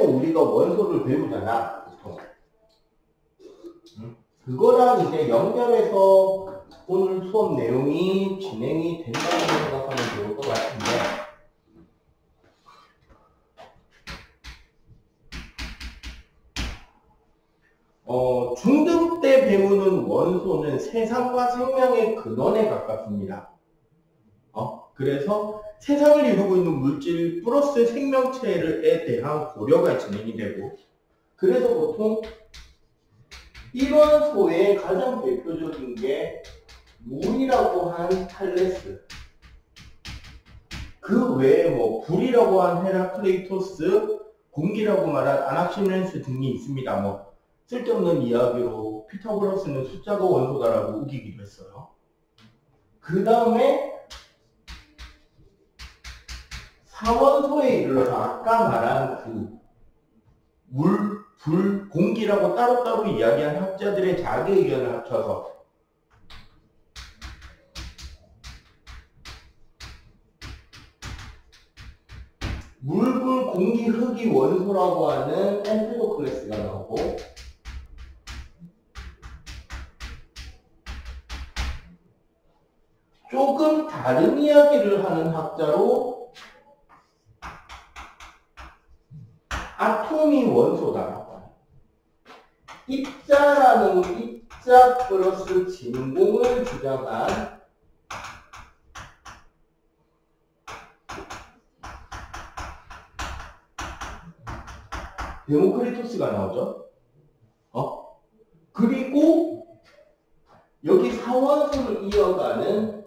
우리가 원소를 배우잖아. 보통. 그거랑 이제 연결해서 오늘 수업 내용이 진행이 된다고 생각하면 좋을 것 같은데, 중등 때 배우는 원소는 세상과 생명의 근원에 가깝습니다. 그래서 세상을 이루고 있는 물질 플러스 생명체에 대한 고려가 진행이 되고, 그래서 보통 이런 소의 가장 대표적인 게 물이라고 한 탈레스, 그 외에 뭐 불이라고 한 헤라클레이토스, 공기라고 말한 아낙시멘스 등이 있습니다. 뭐 쓸데없는 이야기로 피타고라스는 숫자가 원소다라고 우기기도 했어요. 그 다음에 사원소에 이르러서 아까 말한 그 물, 불, 공기라고 따로따로 이야기한 학자들의 자기 의견을 합쳐서 물, 불, 공기, 흙이 원소라고 하는 엠피도클레스가 나오고, 조금 다른 이야기를 하는 학자로 아톰이 원소다라고 해요. 입자라는 입자 플러스 진공을 주장한 데모크리토스가 나오죠. 그리고 여기 사원소를 이어가는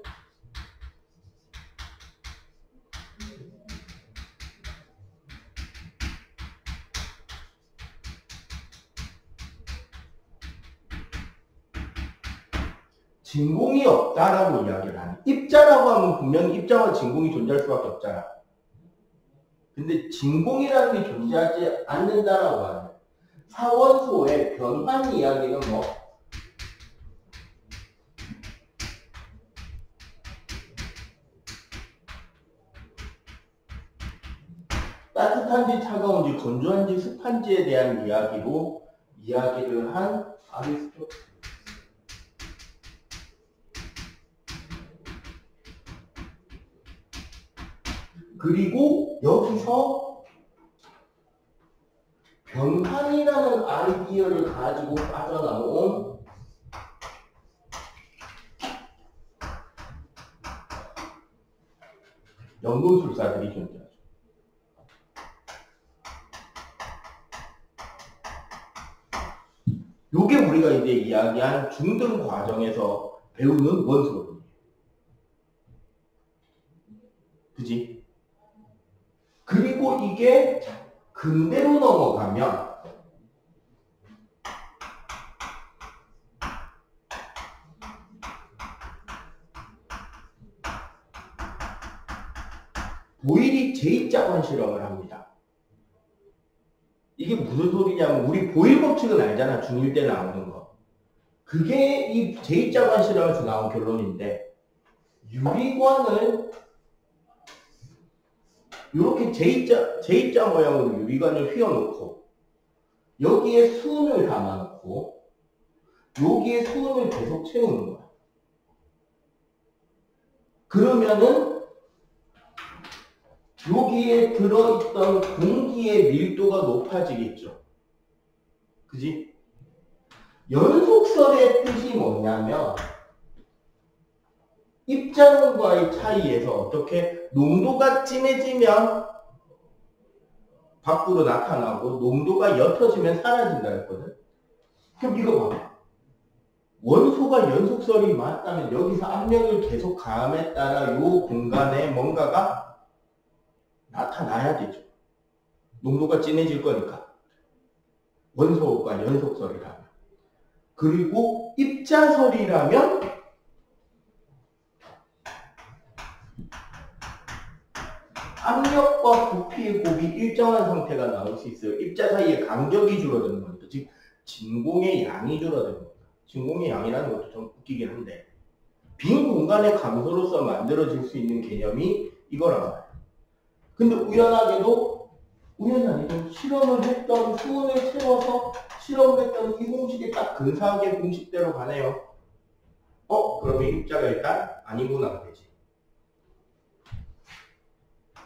진공이 없다라고 이야기를 하는, 입자라고 하면 분명히 입자와 진공이 존재할 수밖에 없잖아. 근데 진공이라는 게 존재하지 않는다라고 하는 사원소의 변환 이야기는 뭐 따뜻한지 차가운지 건조한지 습한지에 대한 이야기로 이야기를 한 아리스토텔레스. 그리고 여기서 변환이라는 아이디어를 가지고 빠져나온 연구술사들이 존재하죠. 요게 우리가 이제 이야기한 중등 과정에서 배우는 원소론이에요. 그지? 그리고 이게 근대로 넘어가면 보일이 제2자관 실험을 합니다. 이게 무슨 소리냐면 우리 보일 법칙은 알잖아. 중1 때 나오는 거. 그게 이 제2자관 실험에서 나온 결론인데, 유리관을 이렇게 J자 모양으로 유리관을 휘어놓고 여기에 수은을 담아놓고 여기에 수은을 계속 채우는 거야. 그러면은 여기에 들어있던 공기의 밀도가 높아지겠죠. 그지? 연속설의 뜻이 뭐냐면 입자론과의 차이에서 어떻게 농도가 진해지면 밖으로 나타나고 농도가 옅어지면 사라진다 했거든. 그럼 이거 봐봐. 원소가 연속설이 맞다면 여기서 압력을 계속 가함에 따라 이 공간에 뭔가가 나타나야 되죠. 농도가 진해질 거니까. 원소가 연속설이라면. 그리고 입자설이라면 압력과 부피의 곱이 일정한 상태가 나올 수 있어요. 입자 사이의 간격이 줄어드는 겁니다. 즉 진공의 양이 줄어드는 겁니다. 진공의 양이라는 것도 좀 웃기긴 한데 빈 공간의 감소로서 만들어질 수 있는 개념이 이거란 말이에요. 근데 우연하게도 우연이 아니죠. 실험을 했던 수온을 채워서 실험을 했던 이 공식이 딱 근사하게 공식대로 가네요. 그러면 입자가 일단 아니구나 되지.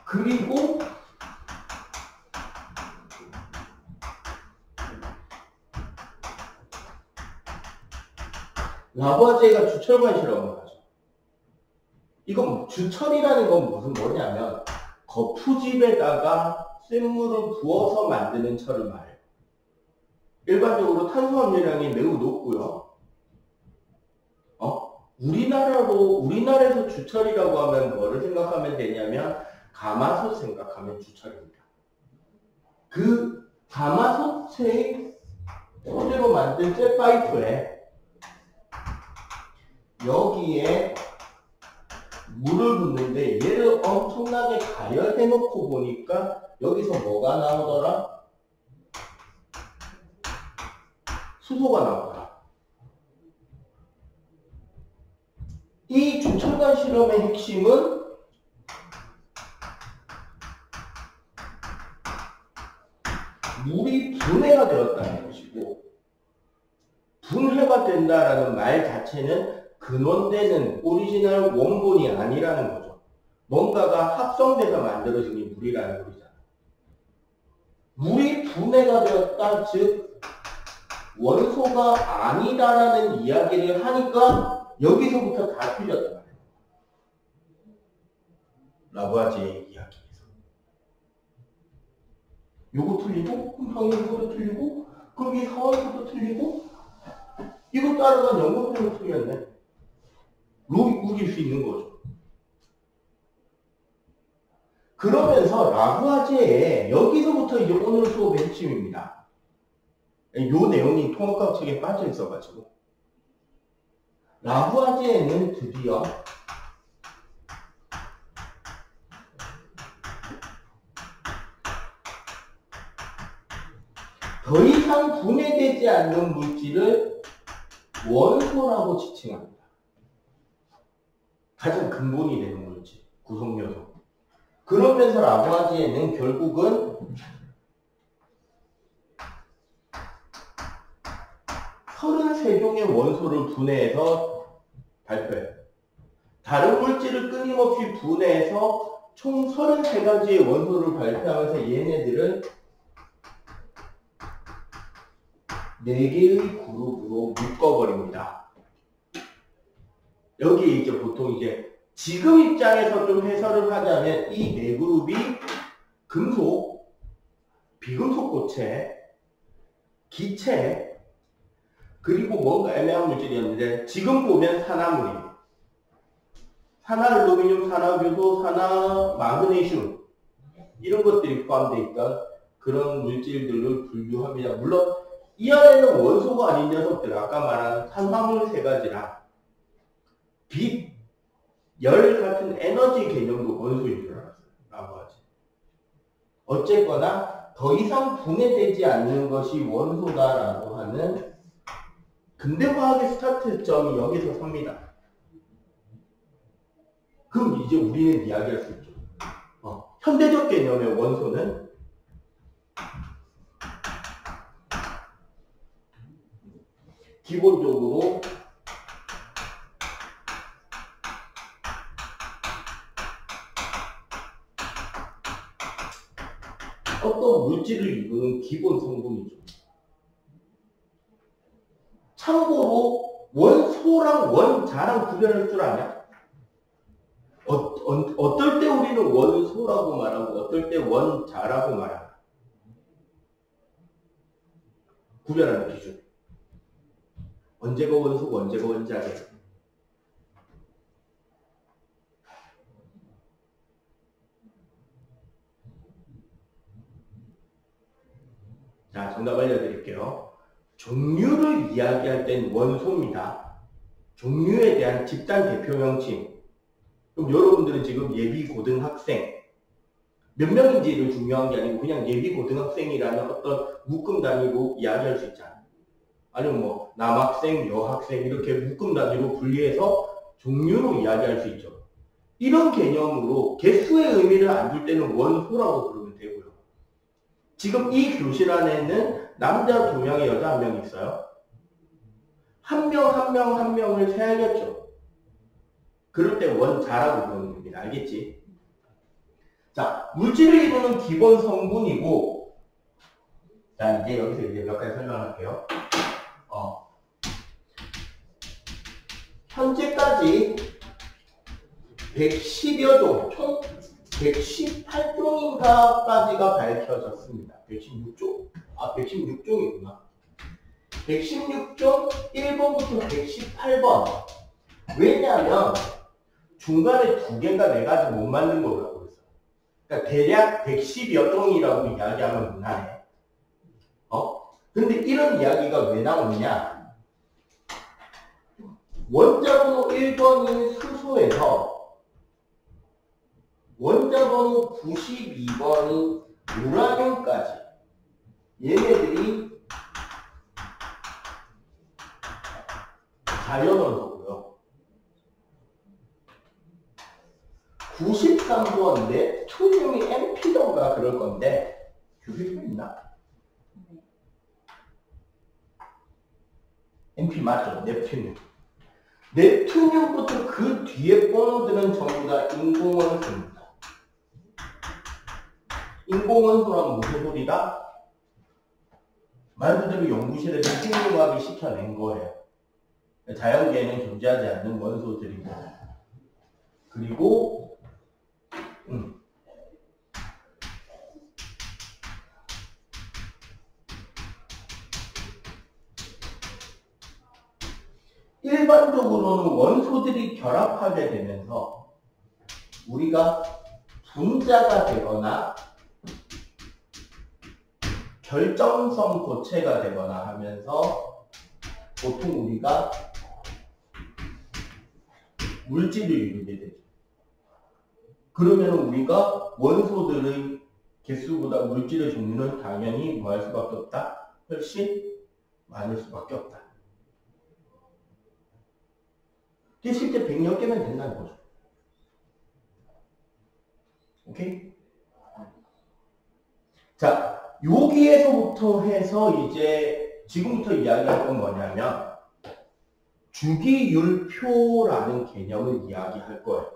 그리고 라부아제가 주철관 실험을 하죠. 이건 주철이라는 건 뭐냐면 거푸집에다가 쇳물을 부어서 만드는 철을 말해요. 일반적으로 탄수함유량이 매우 높고요. 우리나라에서 주철이라고 하면 뭐를 생각하면 되냐면 가마솥 생각하면 주철입니다. 그 가마솥의 소재로 만든 쇠파이프에 여기에 물을 붓는데 얘를 엄청나게 가열해 놓고 보니까 여기서 뭐가 나오더라? 수소가 나오더라. 이 주철관 실험의 핵심은 물이 분해가 되었다는 것이고, 분해가 된다라는 말 자체는 근원되는 오리지널 원본이 아니라는 거죠. 뭔가가 합성돼서 만들어진 게 물이라는 거잖아. 물이 분해가 되었다, 즉 원소가 아니다라는 이야기를 하니까 여기서부터 다 틀렸단 말이에요. 라부아제의 이야기에서. 요거 틀리고, 그럼 당연히 이것도 틀리고, 그럼 이 상황에서도 틀리고, 이거 따라간 연구표도 틀렸네. 우길 수 있는 거죠. 그러면서 라부아제에 여기서부터 이제 오늘 수업의 핵심입니다. 요 내용이 통합학 책에 빠져 있어가지고 라부아제에는 드디어 더 이상 분해되지 않는 물질을 원소라고 지칭합니다. 가장 근본이 되는 물질, 구성요소. 그러면서 라부아제에는 결국은 33종의 원소를 분해해서 발표해요. 다른 물질을 끊임없이 분해해서 총 33가지의 원소를 발표하면서 얘네들을 4개의 그룹으로 묶어버립니다. 여기 이제 보통 이제 지금 입장에서 좀 해설을 하자면 이 4그룹이 금속, 비금속 고체, 기체, 그리고 뭔가 애매한 물질이었는데 지금 보면 산화물이에요. 산화알루미늄, 산화교소, 산화마그네슘 이런 것들이 포함되어 있던 그런 물질들을 분류합니다. 물론 이 안에는 원소가 아닌 녀석들, 아까 말한 탄화물 3가지랑 빛, 열 같은 에너지 개념도 원소인 줄 알았어요. 라고 하지. 어쨌거나 더 이상 분해되지 않는 것이 원소다라고 하는 근대화학의 스타트점이 여기서 섭니다. 그럼 이제 우리는 이야기할 수 있죠. 현대적 개념의 원소는 기본적으로 어떤 물질을 이루는 기본 성분이죠. 참고로 원소랑 원자랑 구별할 줄 아냐? 어떨 때 우리는 원소라고 말하고 어떨 때 원자라고 말하나? 구별하는 기준. 언제가 원소고 언제가 원자게. 자, 정답 알려드릴게요. 종류를 이야기할 땐 원소입니다. 종류에 대한 집단 대표 명칭. 그럼 여러분들은 지금 예비 고등학생 몇 명인지를 중요한 게 아니고 그냥 예비 고등학생이라는 어떤 묶음 단위로 이야기할 수 있잖아요. 아니면 뭐 남학생, 여학생 이렇게 묶음 단위로 분리해서 종류로 이야기할 수 있죠. 이런 개념으로 개수의 의미를 안 줄 때는 원소라고 부르면 되고요. 지금 이 교실 안에는 남자 2명에 여자 1명이 있어요. 한 명을 세야겠죠. 그럴 때 원자라고 부르는 겁니다. 알겠지? 자, 물질을 이루는 기본 성분이고, 자, 이제 여기서 이제 몇 가지 설명할게요. 현재까지 110여 종, 총 118종인가까지가 밝혀졌습니다. 116종? 116종이구나. 116종 1번부터 118번. 왜냐하면 중간에 2개인가 4가지 못 만든 거라고 그랬어. 그러니까 대략 110여 종이라고 이야기하면 무난해. 근데 이런 이야기가 왜 나오느냐? 원자번호 1번인 수소에서 원자번호 92번인 우라늄까지 얘네들이 자연원소고요. 93번인데 투뇽이 NP던가 그럴 건데 교실 좀 있나? NP 맞죠? 넵튠뇽. 넵튠뇽부터 그 뒤에 번호들은 전부 다 인공원소입니다. 인공원소란 무슨 소리다? 말 그대로 연구실에서 생물과학이 시켜낸 거예요. 자연계에는 존재하지 않는 원소들이고, 그리고 일반적으로는 원소들이 결합하게 되면서 우리가 분자가 되거나 결정성 고체가 되거나 하면서 보통 우리가 물질을 이루게 되죠. 그러면 우리가 원소들의 개수보다 물질의 종류는 당연히 뭐 할 수밖에 없다? 훨씬 많을 수밖에 없다. 이게 실제 100여 개면 된다는 거죠. 오케이? 자, 여기에서부터 해서 이제 지금부터 이야기할 건 뭐냐면 주기율표라는 개념을 이야기할 거예요.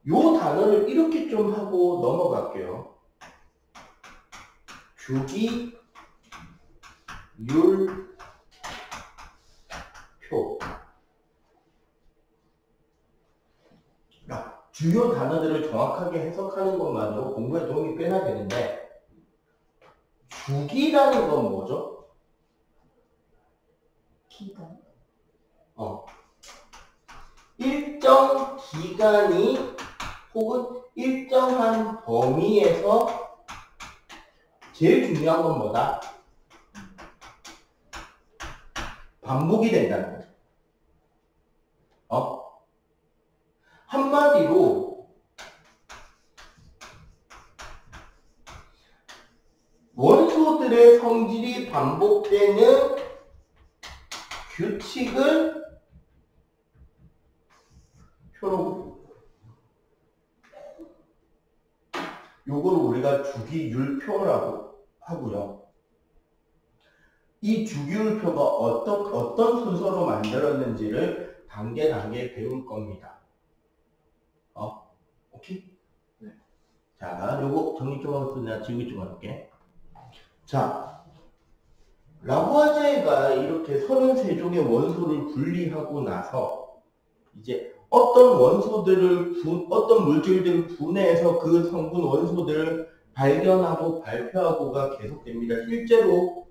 요 단어를 이렇게 좀 하고 넘어갈게요. 주기율표. 주요 단어들을 정확하게 해석하는 것만으로 공부에 도움이 꽤나 되는데, 주기라는 건 뭐죠? 기간. 일정 기간이 혹은 일정한 범위에서 제일 중요한 건 뭐다? 반복이 된다는 거죠. 한마디로 원소들의 성질이 반복되는 규칙을 표로 요거를 우리가 주기율표라고 하고요. 이 주기율표가 어떤 순서로 만들었는지를 단계 배울 겁니다. 오케이? 네. 자, 요거 정리 좀 하고 내가 지우개 좀 할게. 자, 라부아제가 이렇게 33종의 원소를 분리하고 나서 이제 어떤 물질들을 분해해서 그 성분 원소들을 발견하고 발표하고가 계속됩니다. 실제로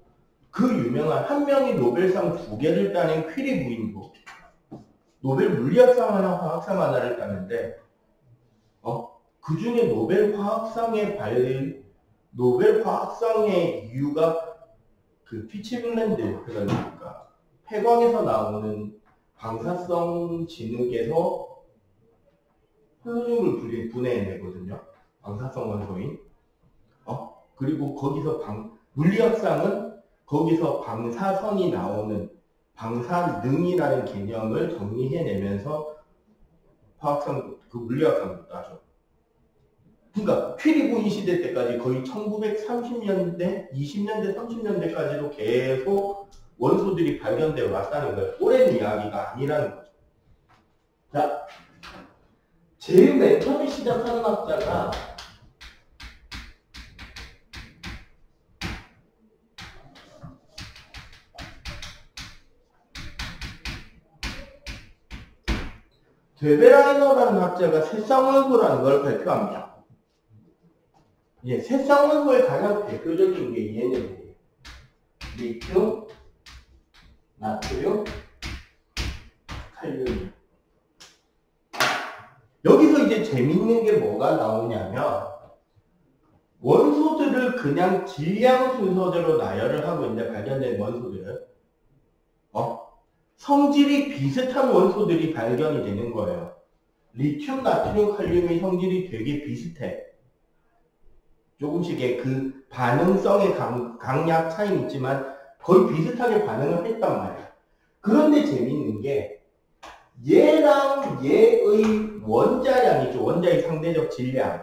그 유명한 한 명이 노벨상 2개를 따낸 퀴리 부인도 노벨 물리학상 하나, 화학상 하나를 따는데, 그 중에 노벨 화학상의 이유가 그 피치블랜드, 그러니까 폐광에서 나오는 방사성 진흙에서 폴로늄을 분해내거든요. 방사성 원소인. 그리고 거기서 물리학상은 거기서 방사선이 나오는 방사능이라는 개념을 정리해내면서 화학상, 그 물리학상도 따져. 그러니까 퀴리 부인 시대 때까지 거의 1930년대, 20년대, 30년대까지도 계속 원소들이 발견되어 왔다는 거예요. 오랜 이야기가 아니라는 거죠. 자, 제일 맨 처음에 시작하는 학자가 데베라이너라는 학자가 새쌍원소라는 걸 발표합니다. 예, 새쌍원소의 가장 대표적인 게 얘네들이에요. 리튬, 나트륨, 칼륨. 여기서 이제 재밌는 게 뭐가 나오냐면 원소들을 그냥 질량 순서대로 나열을 하고 이제 발견된 원소들은 성질이 비슷한 원소들이 발견이 되는 거예요. 리튬, 나트륨, 칼륨의 성질이 되게 비슷해. 조금씩의 그 반응성의 강약 차이는 있지만 거의 비슷하게 반응을 했단 말이야. 그런데 재밌는 게 얘랑 얘의 원자량이죠. 원자의 상대적 질량의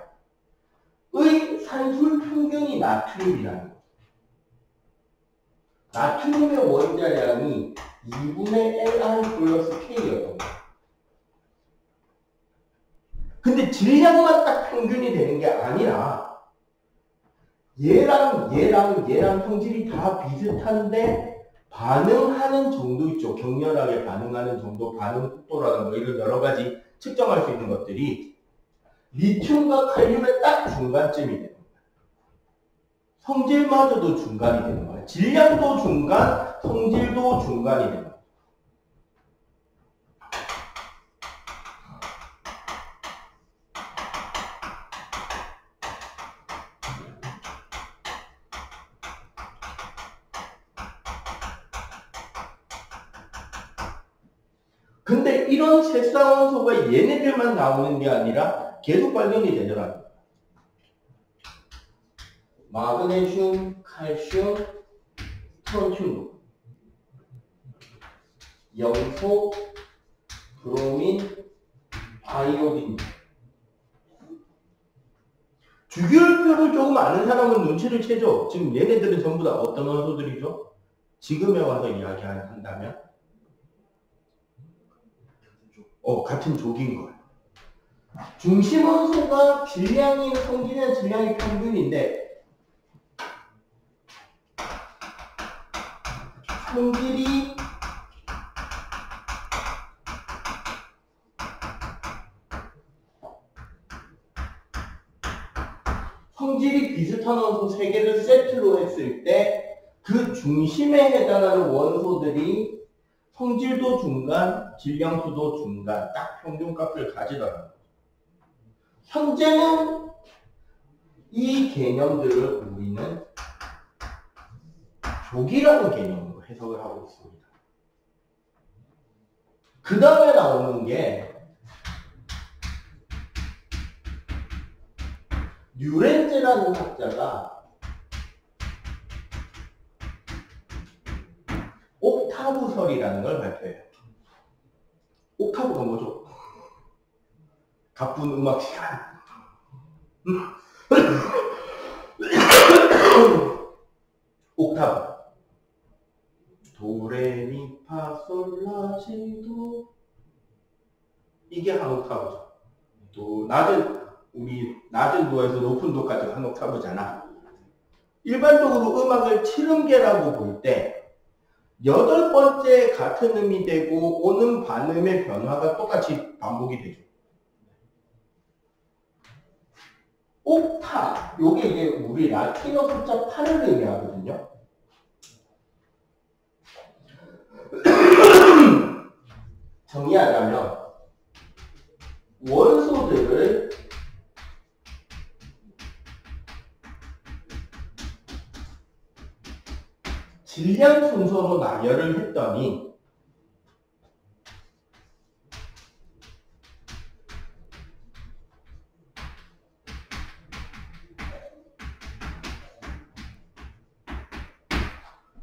산술 평균이 나트륨이라는 거죠. 나트륨의 원자량이 2분의 Lr 플러스 K였던 거예요. 근데 질량만 딱 평균이 되는 게 아니라 얘랑 성질이 다 비슷한데 반응하는 정도 있죠. 격렬하게 반응하는 정도, 반응 속도라든가 이런 여러 가지 측정할 수 있는 것들이 리튬과 칼륨의 딱 중간쯤이 되는 거예요. 성질마저도 중간이 되는 거예요. 질량도 중간, 성질도 중간이 되는 거예요. 근데 이런 새쌍원소가 얘네들만 나오는 게 아니라 계속 발견이 되더라고요. 마그네슘, 칼슘, 프론튬, 염소, 브로민, 아이오딘. 주기율표를 조금 아는 사람은 눈치를 채죠. 지금 얘네들은 전부 다 어떤 원소들이죠? 지금에 와서 이야기한다면 같은 족인 거예요. 중심원소가 질량이 성질이나 질량이 평균인데 성질이 비슷한 원소 3개를 세트로 했을 때 그 중심에 해당하는 원소들이 성질도 중간, 질량수도 중간, 딱 평균값을 가지더라고요. 현재는 이 개념들을 우리는 족이라는 개념으로 해석을 하고 있습니다. 그 다음에 나오는 게 류렌제라는 학자가 옥타브설이라는 걸 발표해요. 옥타브가 뭐죠? 가쁜 음악 시간. 옥타브. 도레미파솔라시도. 이게 한 옥타브죠. 또 낮은 도에서 높은 도까지 한 옥타브잖아. 일반적으로 음악을 7음계라고 볼 때 8번째 같은 음이 되고 오는 반음의 변화가 똑같이 반복이 되죠. 옥타, 요게 이제 우리 라틴어 숫자 8을 의미하거든요. 정리하자면 원소들을 질량 순서로 나열을 했더니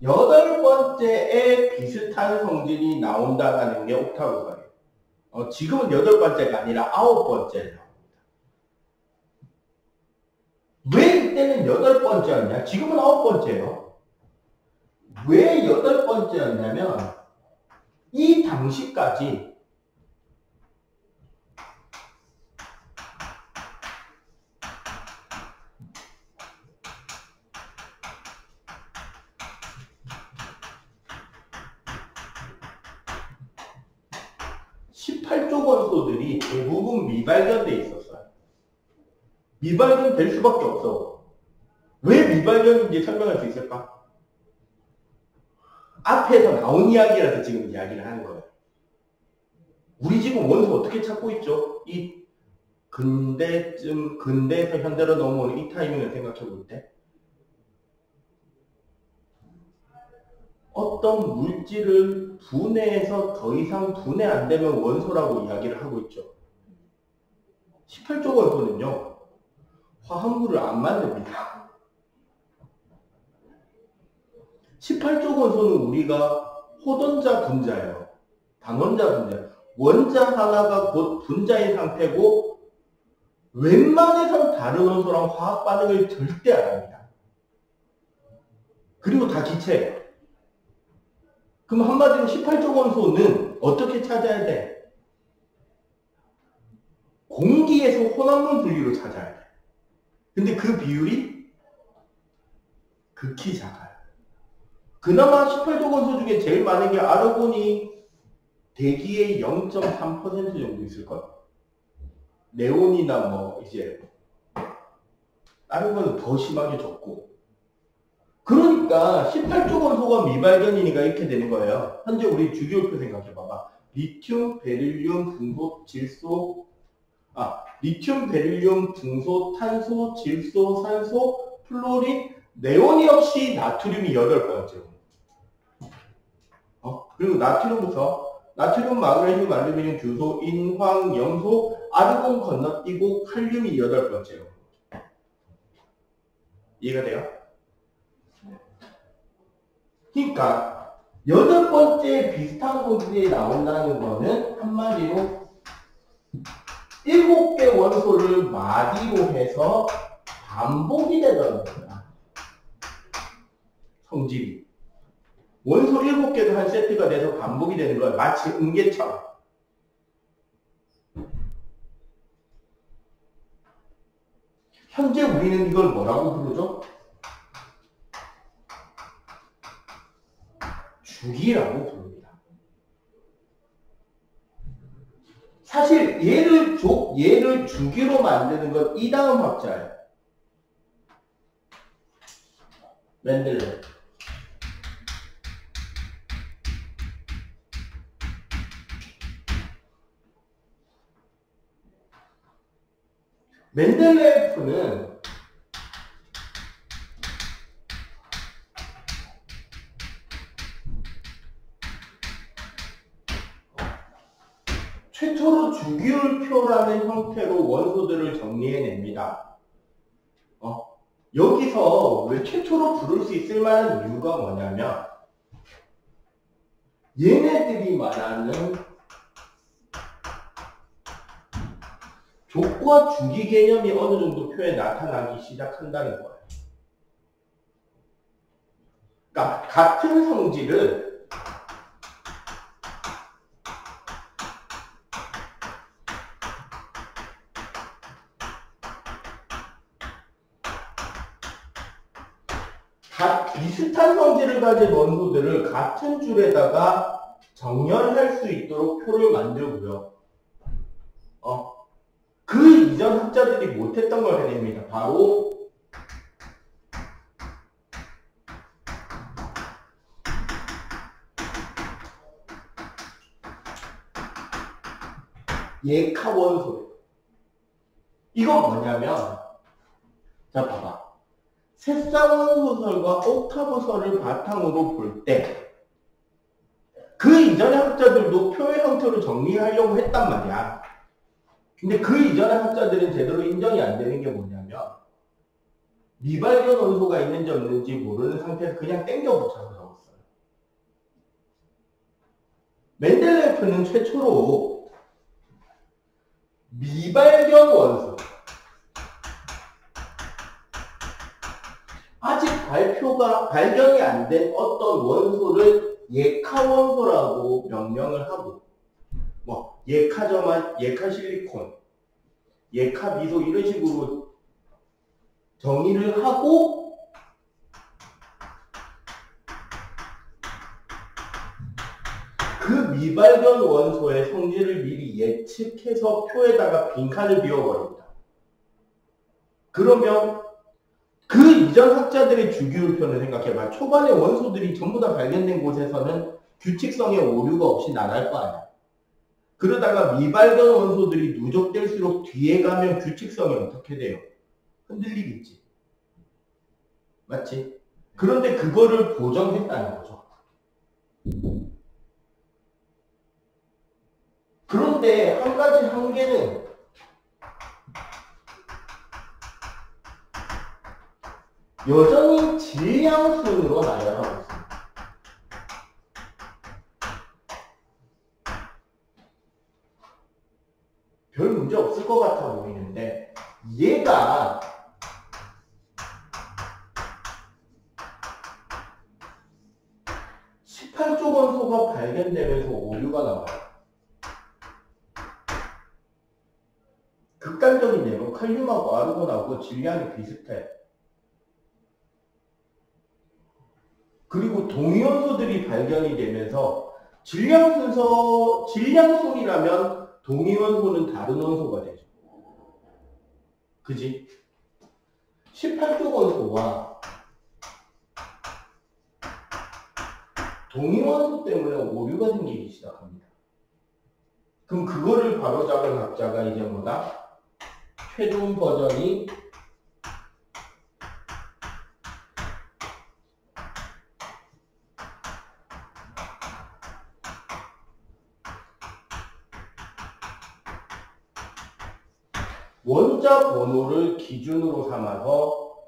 8번째에 비슷한 성질이 나온다는 게 옥타브설이에요. 지금은 8번째가 아니라 9번째예요. 왜 이때는 8번째였냐? 지금은 9번째예요. 왜 8번째였냐면 이 당시까지 18조 원소들이 대부분 미발견돼 있었어요. 미발견 될 수밖에 없어. 왜 미발견인지 설명할 수 있을까? 앞에서 나온 이야기라서 지금 이야기를 하는 거예요. 우리 지금 원소 어떻게 찾고 있죠? 이 근대에서 현대로 넘어오는 이 타이밍을 생각해 볼 때 어떤 물질을 분해해서 더 이상 분해 안 되면 원소라고 이야기를 하고 있죠. 18조 원소는요, 화합물을 안 만듭니다. 18조 원소는 우리가 호전자 분자예요. 단원자 분자. 원자 하나가 곧 분자인 상태고 웬만해선 다른 원소랑 화학 반응을 절대 안 합니다. 그리고 다 기체예요. 그럼 한마디로 18조 원소는 어떻게 찾아야 돼? 공기에서 혼합물 분리로 찾아야 돼. 근데 그 비율이 극히 작아요. 그나마 18조 원소 중에 제일 많은 게 아르곤이 대기의 0.3% 정도 있을걸? 네온이나 뭐 이제 다른 거는 더 심하게 적고. 그러니까 18조 원소가 미발견이니까 이렇게 되는 거예요. 현재 우리 주기율표 생각해봐봐. 리튬, 베릴륨, 중소, 질소, 리튬, 베릴륨, 중소, 탄소, 질소, 산소, 플로린, 네온이 없이 나트륨이 8번째로. 그리고 나트륨부터 나트륨, 마그네슘, 알루미늄, 규소, 인황, 염소, 아르곤 건너뛰고 칼륨이 8번째로. 이해가 돼요? 그러니까 8번째 비슷한 성질이 나온다는 거는 한마디로 7개 원소를 마디로 해서 반복이 되는 거야. 성질이. 원소 7개도 한 세트가 돼서 반복이 되는 거야. 마치 음계처럼. 현재 우리는 이걸 뭐라고 부르죠? 주기라고 부릅니다. 사실 얘를 주기로 만드는 건 이 다음 학자예요. 맨델레. 맨델레프는 최초로 주기율표라는 형태로 원소들을 정리해냅니다. 여기서 왜 최초로 부를 수 있을 만한 이유가 뭐냐면 얘네들이 말하는 족과 주기 개념이 어느 정도 표에 나타나기 시작한다는 거예요. 그러니까 같은 성질을 비슷한 성질을 가진 원소들을 같은 줄에다가 정렬할 수 있도록 표를 만들고요. 그 이전 학자들이 못했던 걸 해냅니다. 바로 예카 원소예요. 이건 뭐냐면, 자 봐봐. 새쌍원소설과 옥타브설을 바탕으로 볼 때 그 이전의 학자들도 표의 형태로 정리하려고 했단 말이야. 근데 그 이전의 학자들은 제대로 인정이 안 되는 게 뭐냐면 미발견 원소가 있는지 없는지 모르는 상태에서 그냥 땡겨 붙여서 적었어. 멘델레이프는 최초로 미발견 원소, 아직 발견이 안 된 어떤 원소를 예카원소라고 명명을 하고, 뭐 예카저만, 예카실리콘, 예카미소 이런 식으로 정의를 하고, 그 미발견 원소의 성질을 미리 예측해서 표에다가 빈칸을 비워버립니다. 그러면 그 이전 학자들의 주기율표는 생각해봐. 초반에 원소들이 전부 다 발견된 곳에서는 규칙성의 오류가 없이 나갈 거 아니야. 그러다가 미발견 원소들이 누적될수록 뒤에 가면 규칙성이 어떻게 돼요? 흔들리겠지. 맞지? 그런데 그거를 보정했다는 거죠. 그런데 한 가지 한계는 여전히 질량순으로 나열하고 있습니다. 별 문제 없을 것 같아 보이는데 얘가 원소가 발견되면서 오류가 나와요. 극단적인 예로 칼륨하고 아르곤하고 질량이 비슷해. 그리고 동위원소들이 발견이 되면서 질량순이라면 동위원소는 다른 원소가 되죠. 그지? 18조 원소와 동위원소 때문에 오류가 생기기 시작합니다. 그럼 그거를 바로잡은 학자가 이제 뭐다? 최종 버전이 원자 번호를 기준으로 삼아서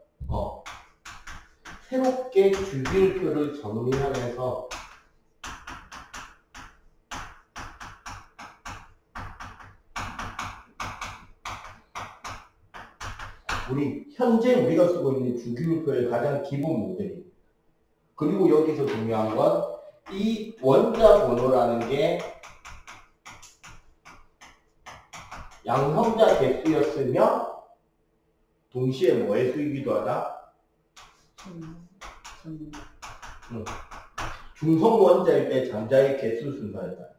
새롭게 주기율표를 정리하면서 현재 우리가 쓰고 있는 주기율표의 가장 기본 모델입니다. 그리고 여기서 중요한 건 이 원자 번호라는 게 양성자 개수였으면 동시에 뭐의 수이기도 하다? 중성 원자일 때 잠자의 개수 순서였다.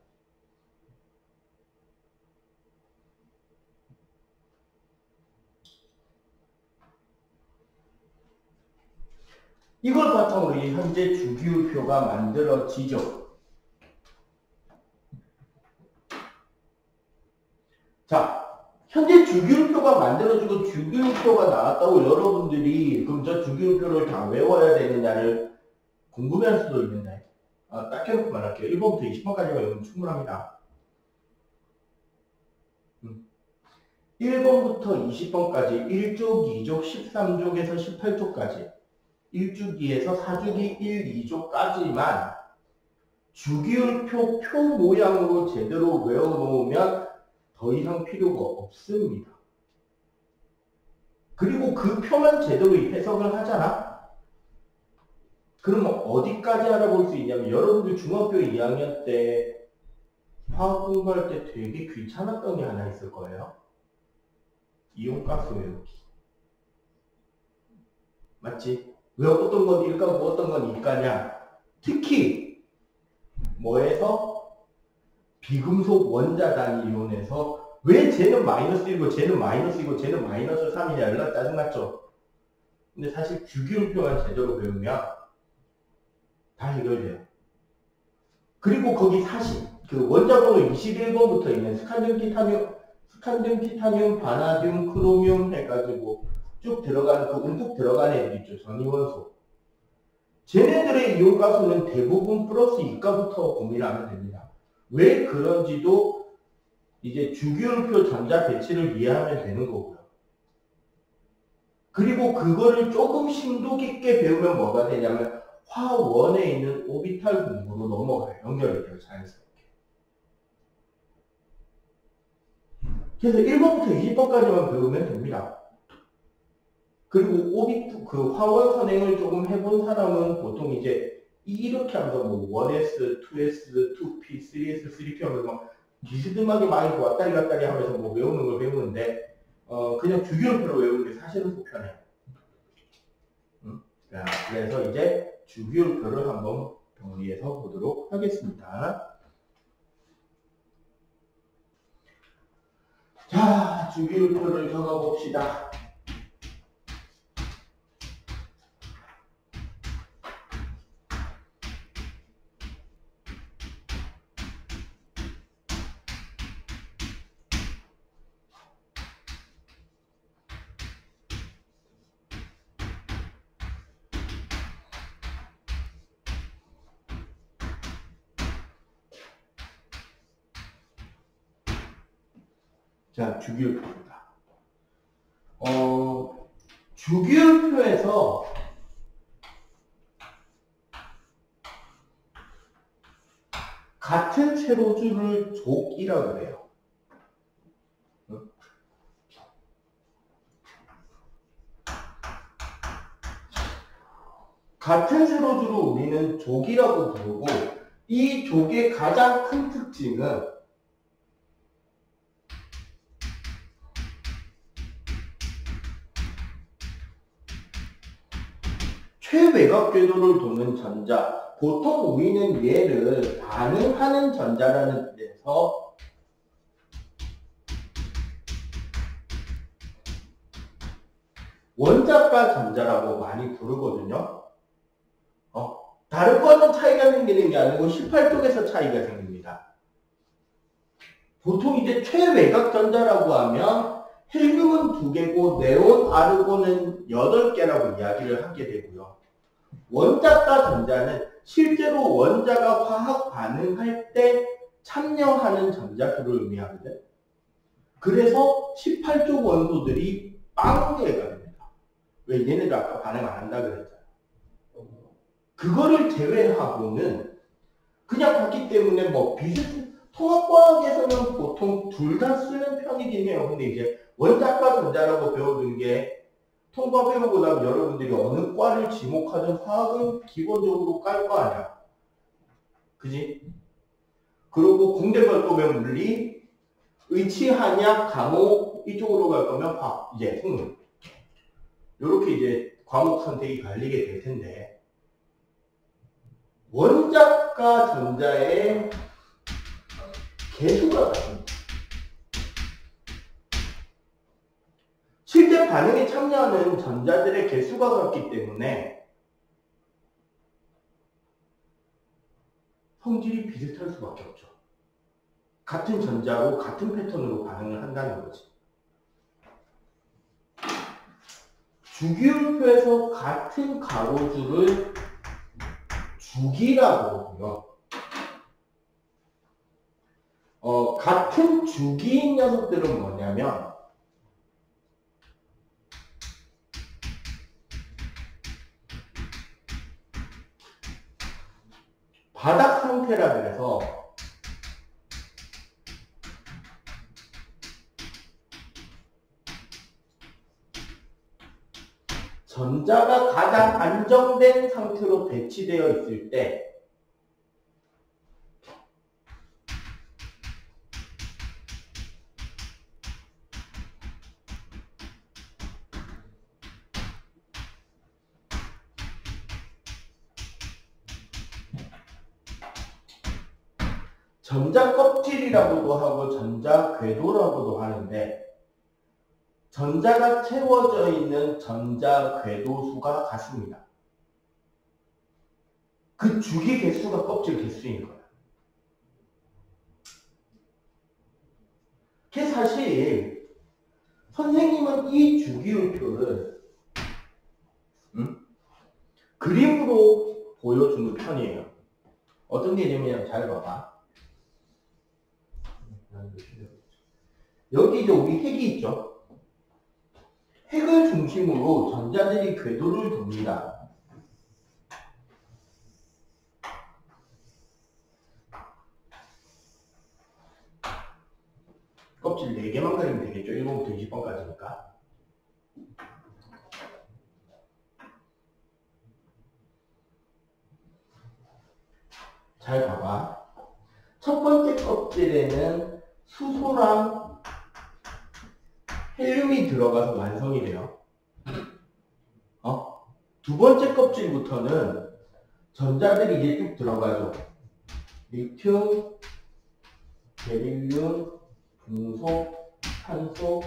이걸 바탕으로 이 현재 주기율표가 만들어지죠. 자, 현재 주기율표가 만들어지고 주기율표가 나왔다고 여러분들이 그럼 저 주기율표를 다 외워야 되느냐를 궁금해할 수도 있는데 딱 해놓고 말할게요. 1번부터 20번까지만 외우면 충분합니다. 1번부터 20번까지 1족, 2족, 13족에서 18족까지 1주기에서 4주기 1, 2조까지만 주기율표 표 모양으로 제대로 외워놓으면 더 이상 필요가 없습니다. 그리고 그 표만 제대로 해석을 하잖아? 그러면 어디까지 알아볼 수 있냐면 여러분들 중학교 2학년 때 화학 공부할 때 되게 귀찮았던 게 하나 있을 거예요. 이온가스 외우기. 맞지? 왜 어떤 건 일가고 어떤 건 이가냐? 특히 뭐에서? 비금속 원자 단위 이온에서 왜 쟤는 마이너스 1이고 쟤는 마이너스 2고 쟤는 마이너스 3이냐 연락 짜증났죠? 근데 사실 주기율표만 제대로 배우면 다 해결돼요. 그리고 거기 사실 그 원자 번호 21번부터 있는 스칸듐, 티타늄, 바나듐, 크로뮴 해가지고 쭉 들어가는, 그 움푹 들어가는 애들 있죠. 전이원소. 쟤네들의 이온가수는 대부분 플러스 2가부터 고민하면 됩니다. 왜 그런지도 이제 주기율표 전자 배치를 이해하면 되는 거고요. 그리고 그거를 조금 심도 깊게 배우면 뭐가 되냐면 화원에 있는 오비탈 공부로 넘어가요. 연결이 돼요. 자연스럽게. 그래서 1번부터 20번까지만 배우면 됩니다. 그리고 오비 그 화원 선행을 조금 해본 사람은 보통 이제 이렇게 하면서 뭐 1S, 2S, 2P, 3S, 3P 하면서 막 비스듬하게 많이 왔다리 갔다리 하면서 뭐 외우는 걸 배우는데 그냥 주기율표로 외우는 게 사실은 더 편해요. 자, 그래서 이제 주기율표를 한번 정리해서 보도록 하겠습니다. 자, 주기율표를 적어봅시다. 자, 주기율표입니다. 주기율표에서 같은 세로줄을 족이라고 그래요. 같은 세로줄을 우리는 족이라고 부르고, 이 족의 가장 큰 특징은 최외곽 궤도를 도는 전자, 보통 우리는 얘를 반응하는 전자라는 뜻에서 원자과 전자라고 많이 부르거든요. 다른 거는 차이가 생기는 게 아니고 18쪽에서 차이가 생깁니다. 보통 이제 최외곽 전자라고 하면 헬륨은 2개고 네온, 아르곤은 8개라고 이야기를 하게 되고요. 원자과 전자는 실제로 원자가 화학 반응할 때 참여하는 전자수를 의미하거든. 그래서 18쪽 원소들이 40개가 됩니다. 왜? 얘네들 아까 반응 안 한다 그랬잖아. 그거를 제외하고는 그냥 같기 때문에 뭐 통합과학에서는 보통 둘 다 쓰는 편이긴 해요. 근데 이제 원자과 전자라고 배우는 게 통과 배우고 나면 여러분들이 어느 과를 지목하든 화학은 기본적으로 깔 거 아니야. 그지? 그리고 공대 갈 거면 물리, 의치, 한약, 강호 이쪽으로 갈 거면 화학, 이제 생물. 이렇게 이제 과목 선택이 갈리게 될 텐데 원자과 전자의 개수가 같습니다. 실제 반응에 참여하는 전자들의 개수가 같기 때문에 성질이 비슷할 수밖에 없죠. 같은 전자로 같은 패턴으로 반응을 한다는 거지. 주기율표에서 같은 가로줄을 주기라고 하고요. 같은 주기인 녀석들은 뭐냐면 바닥 상태라 그래서 전자가 가장 안정된 상태로 배치되어 있을 때 전자 껍질이라고도 하고 전자 궤도라고도 하는데 전자가 채워져 있는 전자 궤도 수가 같습니다. 그 주기 개수가 껍질 개수인 거야. 그게 사실 선생님은 이 주기율표를 그림으로 보여주는 편이에요. 어떤 개념이냐면 잘 봐봐. 여기 이제 우리 핵이 있죠. 핵을 중심으로 전자들이 궤도를 돕니다. 껍질 4개만 그리면 되겠죠. 1번부터 20번까지니까. 잘 봐봐. 첫 번째 껍질에는 수소랑 헬륨이 들어가서 완성이 돼요. 두 번째 껍질부터는 전자들이 이제 쭉 들어가죠. 리튬, 베릴륨, 금속, 탄소,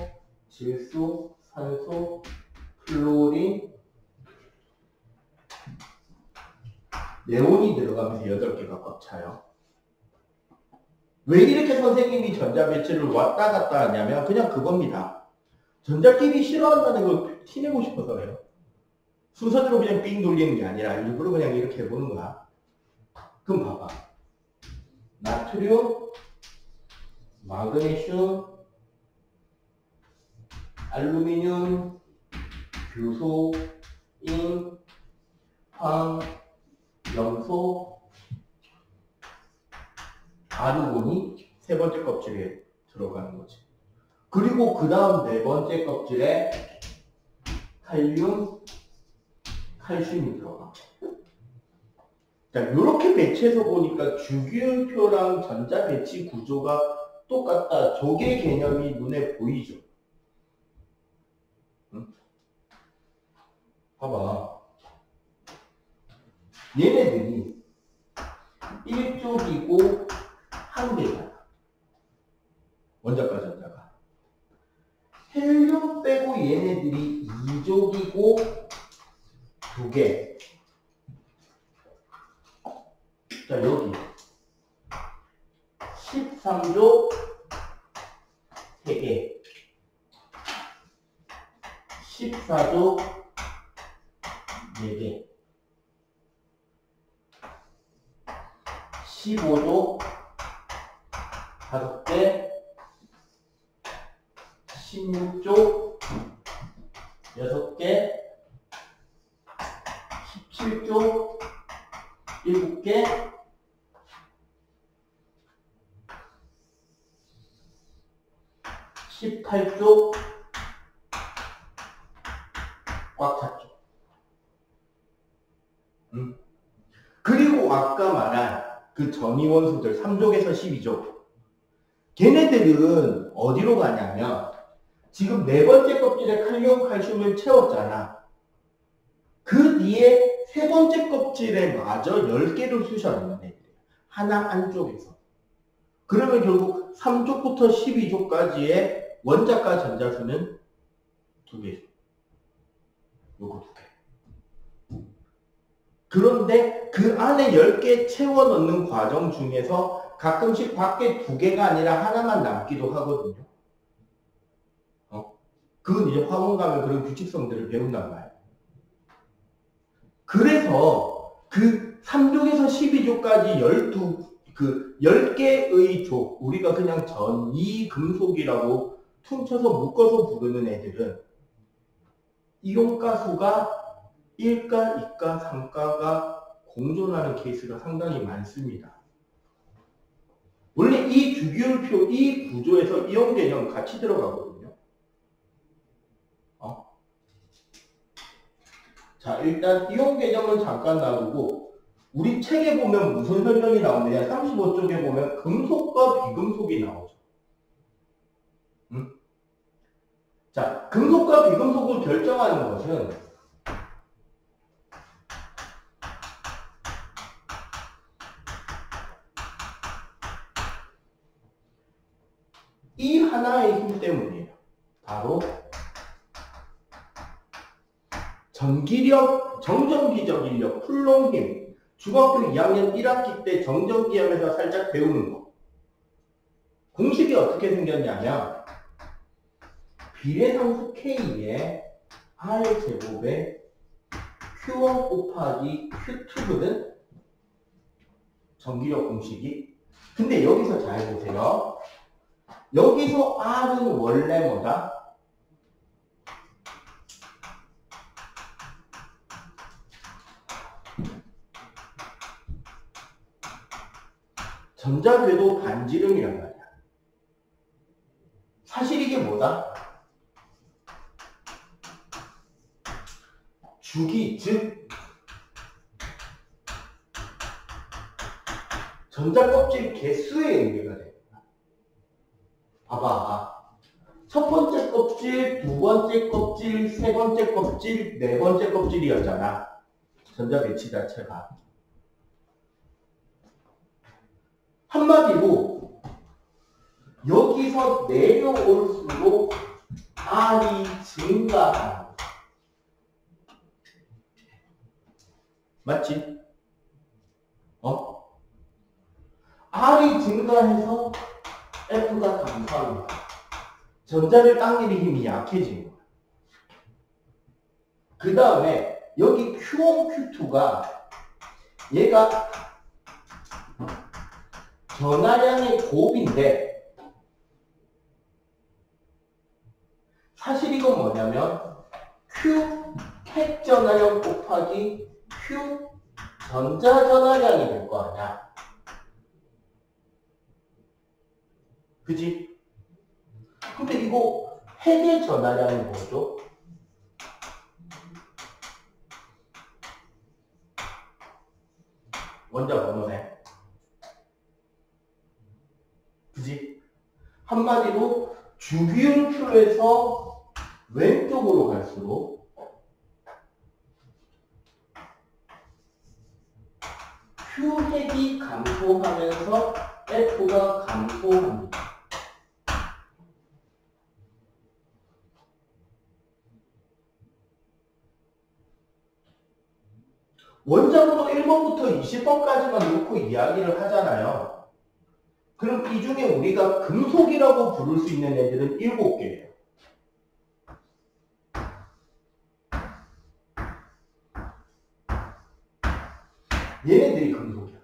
질소, 산소, 플로린, 네온이 들어가면서 8개가 꽉 차요. 왜 이렇게 선생님이 전자 배치를 왔다 갔다 하냐면 그냥 그겁니다. 전자끼리 싫어한다는 걸 티내고 싶어서 그래요. 순서대로 그냥 삥 돌리는 게 아니라 일부러 그냥 이렇게 해보는 거야. 그럼 봐봐. 나트륨, 마그네슘, 알루미늄, 규소, 인, 황, 염소, 아르곤이 세 번째 껍질에 들어가는 거지. 그리고 그 다음 네 번째 껍질에 칼륨, 칼슘이 들어가. 자, 이렇게 배치해서 보니까 주기율표랑 전자 배치 구조가 똑같다. 저게 개념이 눈에 보이죠? 응? 봐봐. 얘네들이 1쪽이고 한 개잖아. 원자과 전자가. 헬륨 빼고 얘네들이 2족이고 2개. 자, 여기 13족 3개, 14족 4개, 15족 5개, 16족 6개, 17족 7개, 18쪽 꽉 찼죠. 그리고 아까 말한 그 전이원소들 3족에서 12족 걔네들은 어디로 가냐면 지금 네 번째 껍질에 칼륨, 칼슘을 채웠잖아. 그 뒤에 세 번째 껍질에 마저 10개를 쑤셔넣는 애들이야. 하나 안쪽에서. 그러면 결국 3족부터 12족까지의 원자과 전자수는 2개죠. 요거 2개. 그런데 그 안에 10개 채워 넣는 과정 중에서 가끔씩 밖에 2개가 아니라 하나만 남기도 하거든요. 그건 이제 화원 가면 그런 규칙성들을 배운단 말이에요. 그래서 그 3족에서 12족까지 10개의 족, 우리가 그냥 전이금속이라고 퉁쳐서 묶어서 부르는 애들은 이온가수가 1가, 2가, 3가가 공존하는 케이스가 상당히 많습니다. 원래 이 주기율표, 이 구조에서 이온 개념 같이 들어가거든요. 자, 일단 이온 개념은 잠깐 놔두고 우리 책에 보면 무슨 설명이 나오느냐. 35쪽에 보면 금속과 비금속이 나오죠. 자, 금속과 비금속을 결정하는 것은 이 하나의 힘 때문이에요. 바로 전기력, 정전기적 인력, 쿨롱힘. 중학교 2학년 1학기 때 정전기 하면서 살짝 배우는 거. 공식이 어떻게 생겼냐면 비례상수 K에 R제곱에 Q1 곱하기 Q2거든? 전기력 공식이. 근데 여기서 잘 보세요. 여기서 R은 원래 뭐다? 전자궤도 반지름이란 말이야. 사실 이게 뭐다? 주기, 즉 전자껍질 개수의 의미가 됩니다. 봐봐. 첫 번째 껍질, 두 번째 껍질, 세 번째 껍질, 네 번째 껍질이었잖아. 전자 배치 자체가. 한마디로 여기서 내려올수록 R이 증가하는 거야. 맞지? R이 증가해서 F가 감소합니다. 전자를 당기는 힘이 약해지는 거야. 그 다음에 여기 Q1, Q2가 얘가 전하량의 곱인데 사실 이건 뭐냐면 Q 핵 전하량 곱하기 Q 전자 전하량이 될 거 아니야. 그지? 근데 이거 핵의 전하량이 뭐죠? 원자 번호네. 그지? 한마디로 주기율표에서 왼쪽으로 갈수록 Q 핵이 감소하면서 F가 감소합니다. 원자번호 1번부터 20번까지만 놓고 이야기를 하잖아요. 그럼 이 중에 우리가 금속이라고 부를 수 있는 애들은 7개예요. 얘네들이 금속이야.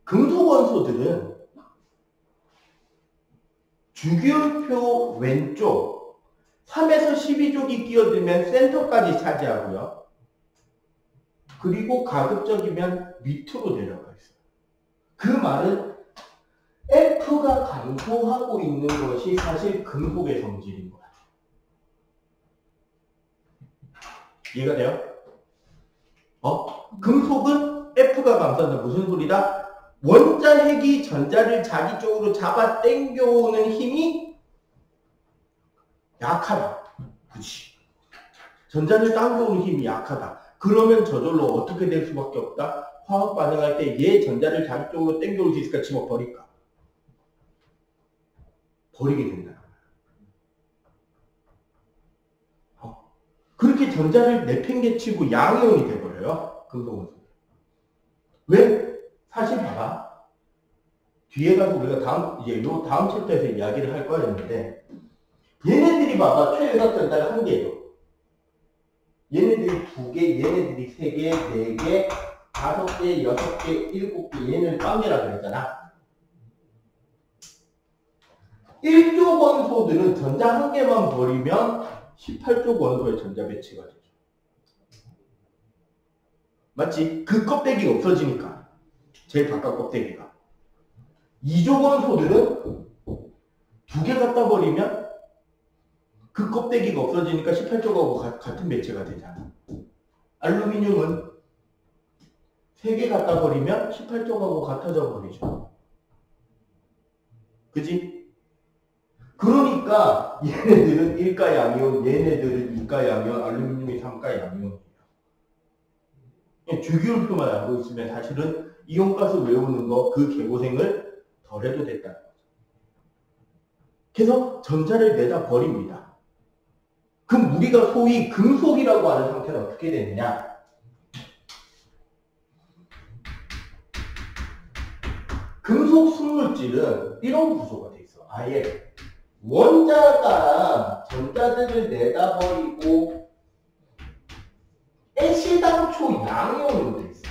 금속 원소들은 주기율표 왼쪽 3에서 12족이 끼어들면 센터까지 차지하고요. 그리고 가급적이면 밑으로 내려가 있어요. 그 말은 F가 감소하고 있는 것이 사실 금속의 성질인 거야. 이해가 돼요? 금속은 F가 감소한다. 무슨 소리다? 원자 핵이 전자를 자기 쪽으로 잡아 당겨오는 힘이 약하다. 그치? 전자를 당겨오는 힘이 약하다. 그러면 저절로 어떻게 될 수밖에 없다? 화학 반응할 때 얘 전자를 자기 쪽으로 당겨올 수 있을까? 집어버릴까? 버리게 된다. 그렇게 전자를 내팽개치고 양이온이 돼버려요. 금속은. 왜? 사실 봐봐. 뒤에 가서 우리가 다음 챕터에서 이야기를 할 거였는데, 얘네들이 봐봐. 최연소 전자가 1개죠. 얘네들이 2개, 얘네들이 3개, 4개, 5개, 6개, 7개, 얘는 빵개라 그랬잖아. 1조 원소들은 전자 1개만 버리면 18조 원소의 전자 배치가 되죠. 맞지? 그 껍데기가 없어지니까. 제일 바깥 껍데기가. 2조 원소들은 2개 갖다 버리면 그 껍데기가 없어지니까 18조하고 같은 매체가 되잖아. 알루미늄은 3개 갖다 버리면 18조하고 같아져 버리죠. 그지? 그러니까 얘네들은 1가 양이온, 얘네들은 2가 양이온, 알루미늄이 3가 양이온이에요. 주기율표만 알고 있으면 사실은 이온가스 외우는 거 그 개고생을 덜 해도 됐다는 거죠. 그래서 전자를 내다 버립니다. 그럼 우리가 소위 금속이라고 하는 상태는 어떻게 되느냐? 금속 순물질은 이런 구조가 돼 있어. 아예 원자가 전자들을 내다 버리고 애시당초 양이온으로 돼 있어.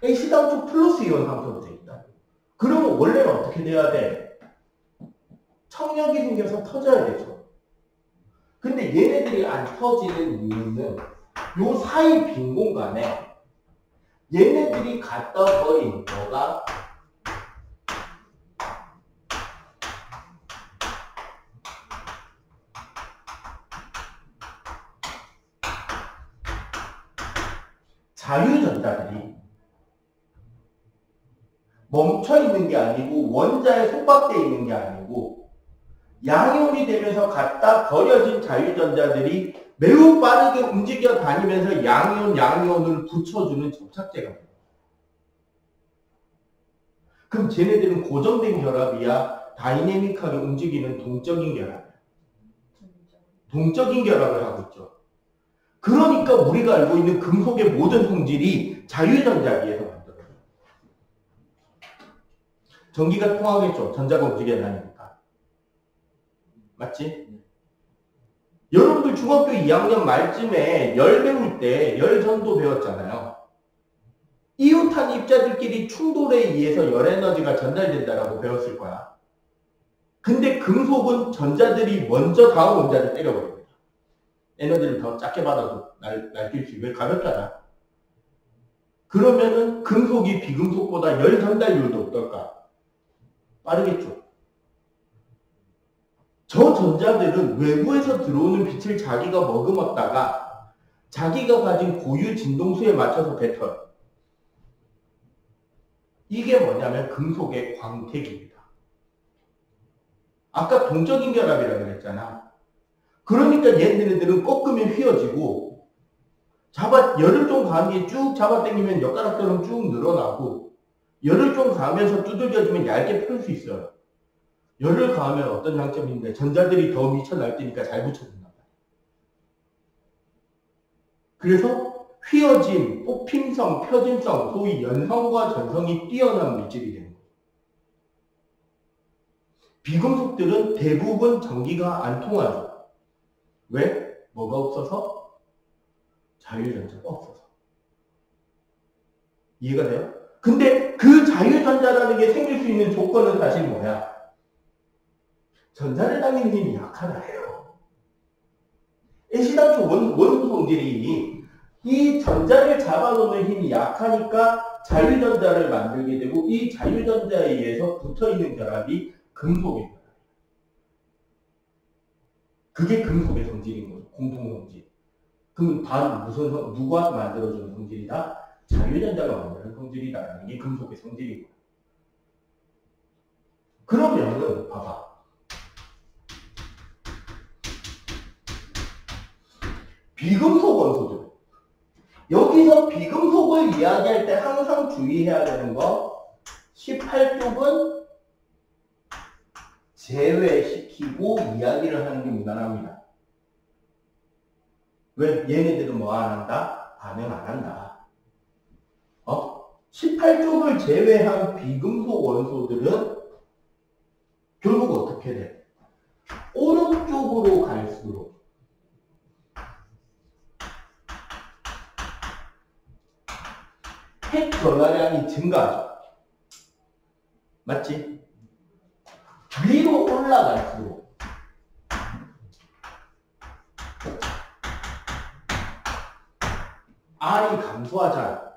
애시당초 플러스 이온 상태로 돼 있다. 그러면 원래는 어떻게 돼야 돼? 청력이 생겨서 터져야 되죠. 근데 얘네들이 안 터지는 이유는 요 사이 빈 공간에 얘네들이 갖다 버린 거가 자유전자들이 멈춰 있는 게 아니고 원자에 속박되어 있는 게 아니고 양이온이 되면서 갖다 버려진 자유전자들이 매우 빠르게 움직여 다니면서 양이온을 붙여주는 접착제가 돼요. 그럼 쟤네들은 고정된 결합이야? 다이내믹하게 움직이는 동적인 결합이야? 동적인 결합을 하고 있죠. 그러니까 우리가 알고 있는 금속의 모든 성질이 자유전자기에서 만들어져요. 전기가 통하겠죠. 전자가 움직여 다니니까. 맞지? 여러분들 중학교 2학년 말쯤에 열 배울 때 열전도 배웠잖아요. 이웃한 입자들끼리 충돌에 의해서 열에너지가 전달된다라고 배웠을 거야. 근데 금속은 전자들이 먼저 다음 원자를 때려버립니다. 에너지를 더 작게 받아도 날뛸 수 있고 가볍잖아. 그러면은 금속이 비금속보다 열 전달률도 어떨까? 빠르겠죠. 저 전자들은 외부에서 들어오는 빛을 자기가 머금었다가 자기가 가진 고유 진동수에 맞춰서 뱉어요. 이게 뭐냐면 금속의 광택입니다. 아까 동적인 결합이라고 그랬잖아. 그러니까 얘네들은 꺾으면 휘어지고 열을 좀 가한 게 쭉 잡아당기면 엿가락처럼 쭉 늘어나고 열을 좀 가하면서 두들겨주면 얇게 펼 수 있어요. 열을 가하면 어떤 장점인데 전자들이 더 미쳐 날뛰니까 잘 붙여준단 말이에요. 그래서 휘어짐, 뽑힘성, 펴짐성, 소위 연성과 전성이 뛰어난 물질이 되는 거예요. 비금속들은 대부분 전기가 안 통하죠. 왜? 뭐가 없어서? 자유전자가 없어서. 이해가 돼요? 근데 그 자유전자라는 게 생길 수 있는 조건은 사실 뭐야? 전자를 당기는 힘이 약하다예요. 애시당초 원소 성질이 이 전자를 잡아놓는 힘이 약하니까 자유전자를 만들게 되고 이 자유전자에 의해서 붙어있는 결합이 금속의 결합이에요. 그게 금속의 성질인 거죠. 공통성질. 그럼 바로 누가 만들어주는 성질이다? 자유전자가 만드는 성질이다라는 게 금속의 성질인 거예요. 그러면은 봐봐. 비금속 원소들. 여기서 비금속을 이야기할 때 항상 주의해야 되는 거 18쪽은 제외시키고 이야기를 하는 게 무난합니다. 왜? 얘네들은 뭐 안 한다? 반응 안 한다. 18쪽을 제외한 비금속 원소들은 결국 어떻게 돼? 오른쪽으로 갈수록 핵 전화량이 증가하죠. 맞지? 위로 올라갈수록 R이 감소하잖아.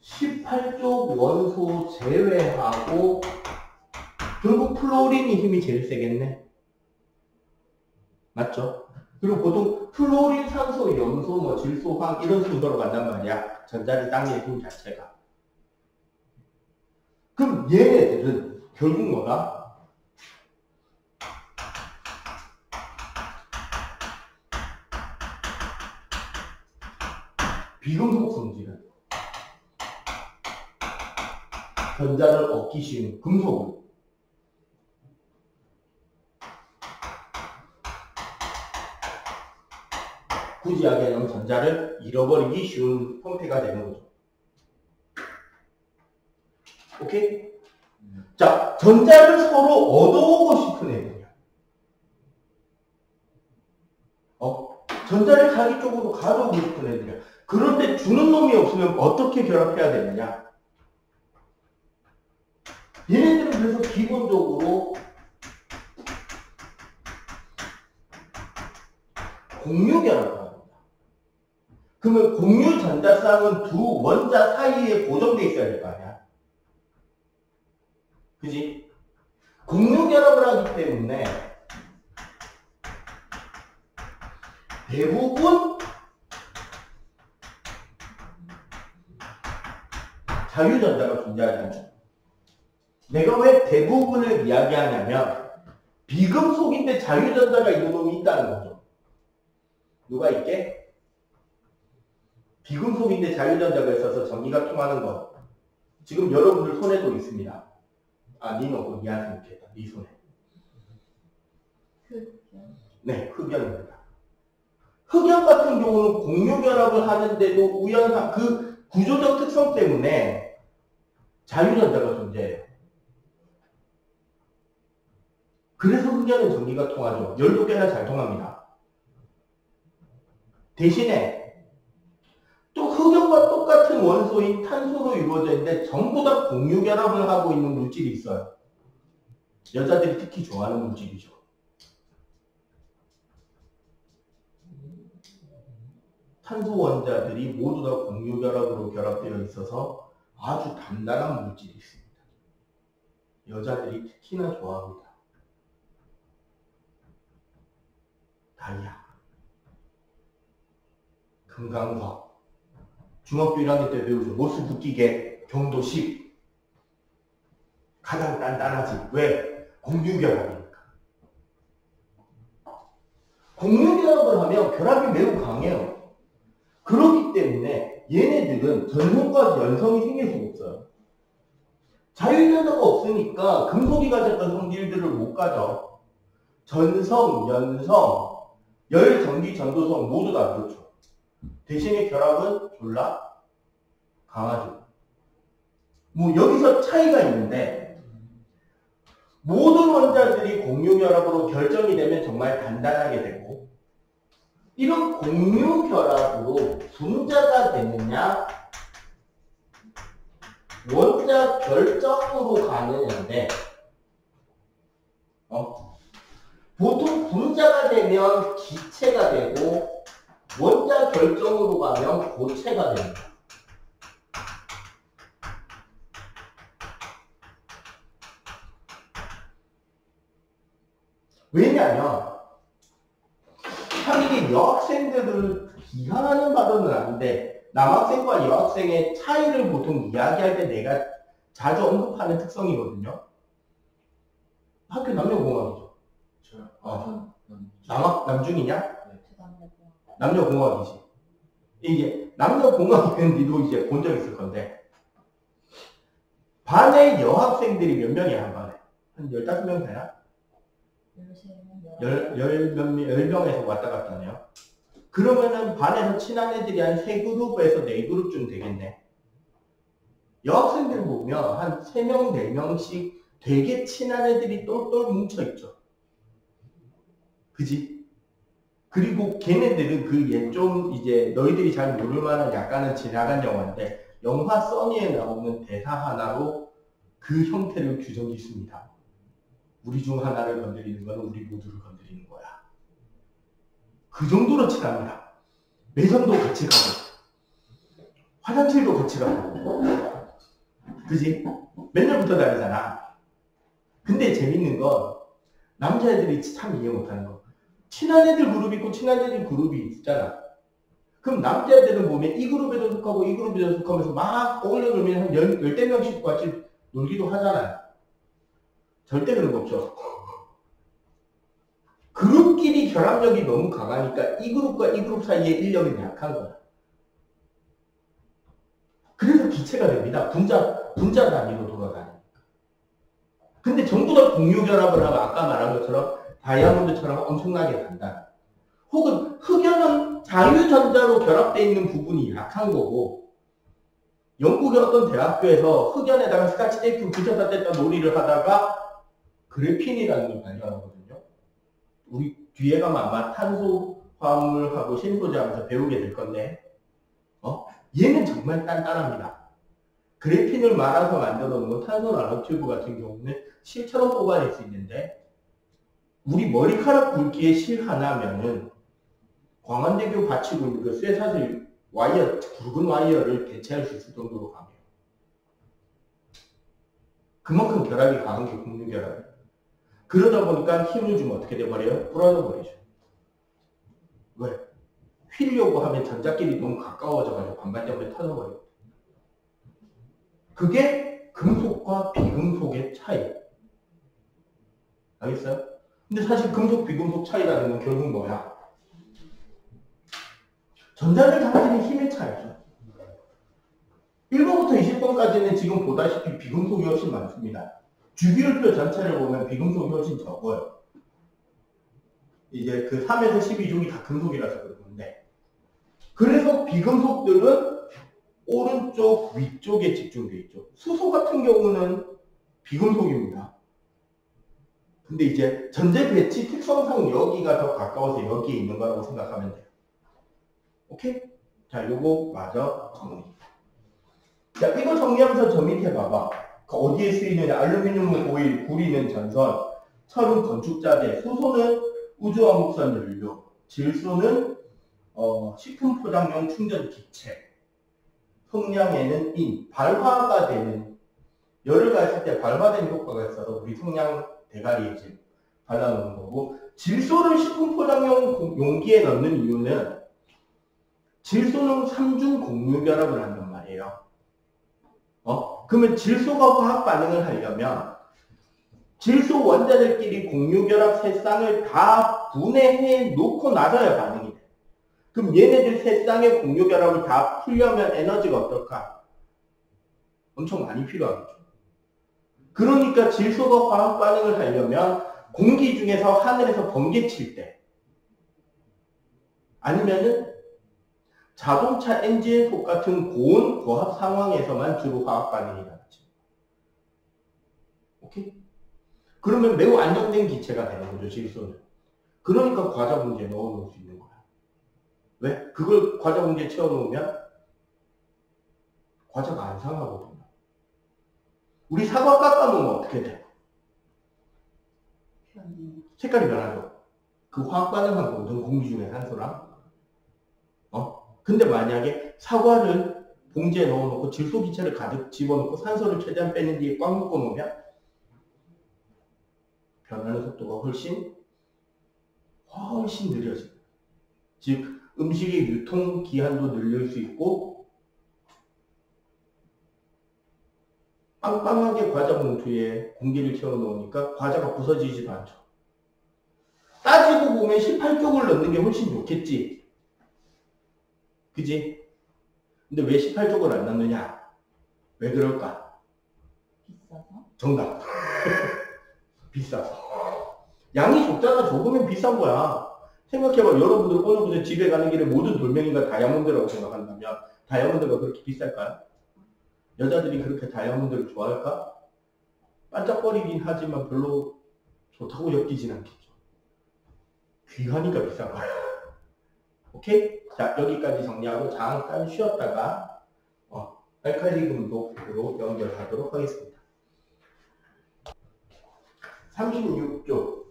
18쪽 원소 제외하고 결국 플로린이 힘이 제일 세겠네. 맞죠? 그리고 보통 플로린, 산소, 염소, 뭐 질소, 황 이런 순서로 간단 말이야. 전자를 당기는 힘 자체가. 그럼 얘네들은 결국 뭐다? 비금속 성질은 전자를 얻기 쉬운 금속을 굳이 이야기하면 전자를 잃어버리기 쉬운 형태가 되는 거죠. 오케이? 자, 전자를 서로 얻어오고 싶은 애들이야. 전자를 자기 쪽으로 가져오고 싶은 애들이야. 그런데 주는 놈이 없으면 어떻게 결합해야 되느냐? 얘네들은 그래서 기본적으로 공유 결합을 합니다. 그러면 공유 전자쌍은 두 원자 사이에 고정돼 있어야 될 거 아니야. 그지? 공유 결합을 하기 때문에 대부분 자유전자가 존재하잖아요. 내가 왜 대부분을 이야기하냐면 비금속인데 자유전자가 있는 놈이 있다는 거죠. 누가 있게? 비금속인데 자유전자가 있어서 전기가 통하는 거. 지금 여러분들 손에도 있습니다. 아, 니는 니한테 있겠다. 니 손에. 네, 흑연입니다. 흑연 같은 경우는 공유결합을 하는데도 우연한 그 구조적 특성 때문에 자유전자가 존재해요. 그래서 흑연은 전기가 통하죠. 열도 꽤나 잘 통합니다. 대신에 또 흑연과 똑같은 원소인 탄소로 이루어져 있는데 전부 다 공유결합을 하고 있는 물질이 있어요. 여자들이 특히 좋아하는 물질이죠. 탄소 원자들이 모두 다 공유결합으로 결합되어 있어서 아주 단단한 물질이 있습니다. 여자들이 특히나 좋아합니다. 다이아, 금강석, 중학교 1학년 때 배우죠. 모수 붙기계, 경도 10. 가장 단단하지. 왜? 공유결합이니까. 공유결합을 하면 결합이 매우 강해요. 그렇기 때문에 얘네들은 전성과 연성이 생길 수가 없어요. 자유전자가 없으니까 금속이 가졌던 성질들을 못 가져. 전성, 연성, 열, 전기, 전도성 모두 다 그렇죠. 대신에 결합은 졸라 강하죠. 뭐 여기서 차이가 있는데 모든 원자들이 공유결합으로 결정이 되면 정말 단단하게 되고 이런 공유결합으로 분자가 되느냐 원자 결정으로 가느냐인데 보통 분자가 되면 기체가 되고 원자 결정으로 가면 고체가 됩니다. 왜냐하면 하긴 여학생들을 비하하는 바로는 아닌데 남학생과 여학생의 차이를 보통 이야기할 때 내가 자주 언급하는 특성이거든요. 학교 남녀공학이죠. 남중이냐? 네. 남녀공학이지. 이게 남녀공학은 니도 이제 본 적 있을 건데 반에 여학생들이 몇 명이야 한 반에? 한 15명 되나? 10명에서 왔다 갔다 하네요. 그러면은 반에서 친한 애들이 한 3그룹에서 4그룹쯤 되겠네. 여학생들 보면 한 3명, 4명씩 되게 친한 애들이 똘똘 뭉쳐있죠. 그지? 그리고 걔네들은 그 좀 이제 너희들이 잘 모를 만한 약간은 지나간 영화인데 영화 써니에 나오는 대사 하나로 그 형태를 규정짓습니다. 우리 중 하나를 건드리는 건 우리 모두를 건드리는 거야. 그 정도로 친합니다. 매점도 같이 가고 화장실도 같이 가고 그지? 맨날부터 다르잖아. 근데 재밌는 건 남자애들이 참 이해 못하는 거 친한 애들 그룹이 있고 친한 애들 그룹이 있잖아. 그럼 남자애들은 보면 이 그룹에도 속하고 이 그룹에도 속하면서 막 어울려 놀면 한 10대 명씩 같이 놀기도 하잖아요. 절대 그런 거 없죠. 그룹끼리 결합력이 너무 강하니까 이 그룹과 이 그룹 사이에 인력이 약한 거야. 그래서 기체가 됩니다. 분자 단위로 돌아가니까. 근데 전부 다 공유결합을 하면 아까 말한 것처럼 다이아몬드처럼 엄청나게 단단. 혹은 흑연은 자유전자로 결합되어 있는 부분이 약한 거고 영국의 어떤 대학교에서 흑연에다가 스카치 테이프 붙여다 뗐다 놀이를 하다가 그래핀이라는 걸 발견하거든요. 우리 뒤에 가면 아마 탄소 화합물하고 신소재 하면서 배우게 될 건데 얘는 정말 단단합니다. 그래핀을 말아서 만들어 놓은 탄소 나노튜브 같은 경우는 실처럼 뽑아낼 수 있는데 우리 머리카락 굵기의 실 하나면은 광안대교 받치고 있는 그 쇠사슬 와이어, 굵은 와이어를 대체할 수 있을 정도로 강해요. 그만큼 결합이 강한 게 곡류결합이에요. 그러다 보니까 힘을 주면 어떻게 돼버려요? 부러져 버리죠. 왜? 휘려고 하면 전자끼리 너무 가까워져가지고 반발 때문에 터져버려요. 그게 금속과 비금속의 차이. 알겠어요? 근데 사실 금속, 비금속 차이라는 건 결국 뭐야? 전자를 당기는 힘의 차이죠. 1번부터 20번까지는 지금 보다시피 비금속이 훨씬 많습니다. 주기율표 전체를 보면 비금속이 훨씬 적어요. 이제 그 3에서 12종이 다 금속이라서 그러는데. 그래서 비금속들은 오른쪽 위쪽에 집중되어 있죠. 수소 같은 경우는 비금속입니다. 근데 이제 전제 배치 특성상 여기가 더 가까워서 여기에 있는 거라고 생각하면 돼요. 오케이? 자, 요거 마저 정리. 자, 이거 정리하면서 저 밑에 봐봐. 어디에 쓰이느냐? 알루미늄은 오일, 구리는 전선, 철은 건축자재, 수소는 우주왕복선 연료, 질소는 식품 포장용 충전 기체, 성냥에는 인, 발화가 되는, 열을 가했을 때 발화된 효과가 있어서 우리 성냥 대가리에 이제 발라놓는 거고, 질소를 식품 포장용 용기에 넣는 이유는 질소는 3중 곡류결합을 한단 말이에요. 그러면 질소가 화학 반응을 하려면 질소 원자들끼리 곡류결합 세 쌍을 다 분해해 놓고 나서야 반응이 돼. 그럼 얘네들 세 쌍의 곡류결합을 다 풀려면 에너지가 어떨까? 엄청 많이 필요하겠죠. 그러니까 질소가 화학 반응을 하려면 공기 중에서 하늘에서 번개 칠 때, 아니면은 자동차 엔진 속 같은 고온 고압 상황에서만 주로 화학 반응이 일어나죠. 오케이? 그러면 매우 안정된 기체가 되는 거죠, 질소는. 그러니까 과자 봉지에 넣어놓을 수 있는 거야. 왜? 그걸 과자 봉지에 채워놓으면 과자가 안 상하거든요. 우리 사과 깎아놓으면 어떻게 돼? 색깔이 변하죠. 그 화학 반응한 거거든, 공기 중에 산소랑. 근데 만약에 사과를 봉지에 넣어놓고 질소 기체를 가득 집어넣고 산소를 최대한 빼는 뒤에 꽉 묶어 놓으면 변하는 속도가 훨씬 느려져요. 즉 음식의 유통 기한도 늘릴 수 있고, 빵빵하게 과자 봉투에 공기를 채워 놓으니까 과자가 부서지지도 않죠. 따지고 보면 18쪽을 넣는 게 훨씬 좋겠지. 그지? 근데 왜 18쪽을 안 넣느냐? 왜 그럴까? 비싸서? 정답. 비싸서. 양이 적잖아. 적으면 비싼 거야. 생각해봐. 여러분들 오늘부터 집에 가는 길에 모든 돌멩이가 다이아몬드라고 생각한다면 다이아몬드가 그렇게 비쌀까요? 여자들이 그렇게 다이아몬드를 좋아할까? 반짝거리긴 하지만 별로 좋다고 엮이진 않겠죠. 귀하니까 비싼 거야. 오케이? 자, 여기까지 정리하고 잠깐 쉬었다가 알칼리 금속으로 연결하도록 하겠습니다. 36쪽.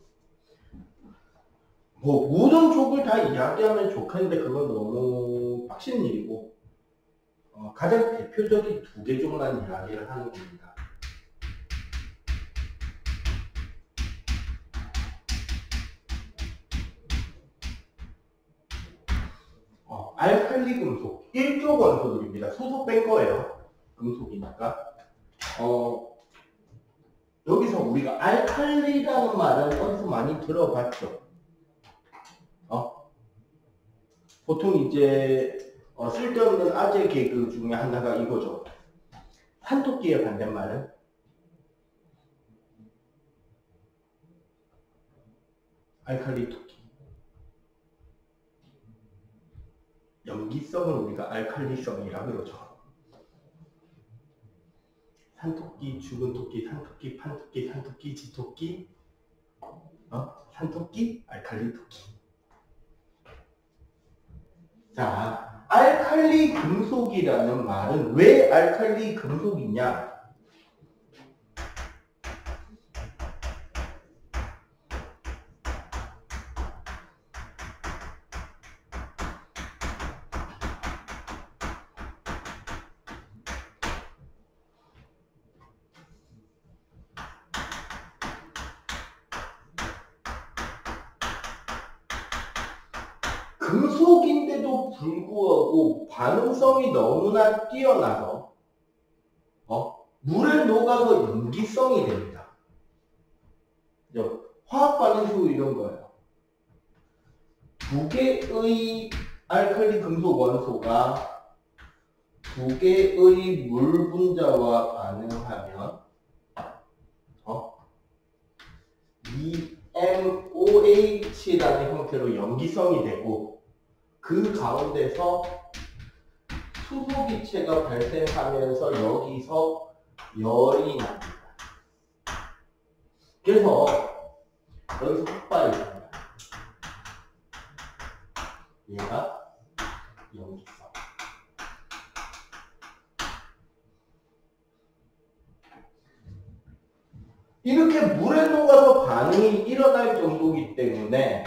뭐 모든 족을 다 이야기하면 좋겠는데 그건 너무 빡시는 일이고, 가장 대표적인 두 개 족만 이야기를 하는 겁니다. 알칼리 금속 1조 원소들입니다. 수소 뺀 거예요. 금속이니까. 여기서 우리가 알칼리라는 말은 어디서 많이 들어봤죠. 보통 이제 쓸데없는 아재 개그 중에 하나가 이거죠. 산토끼의 반대말은 알칼리 토끼. 염기성을 우리가 알칼리성이라 그러죠. 산토끼, 죽은 토끼, 산토끼, 판토끼, 산토끼, 지토끼, 산토끼, 알칼리 토끼. 자, 알칼리 금속이라는 말은 왜 알칼리 금속이냐? 금속인데도 불구하고 반응성이 너무나 뛰어나서 물에 녹아서 염기성이 됩니다. 화학 반응식으로 이런 거예요. 두 개의 알칼리 금속 원소가 두 개의 물 분자와 반응하면 EMOH라는 형태로 염기성이 되고 그 가운데서 수소기체가 발생하면서 여기서 열이 납니다. 그래서 여기서 폭발이 됩니다. 얘가 염기성. 이렇게 물에 녹아서 반응이 일어날 정도이기 때문에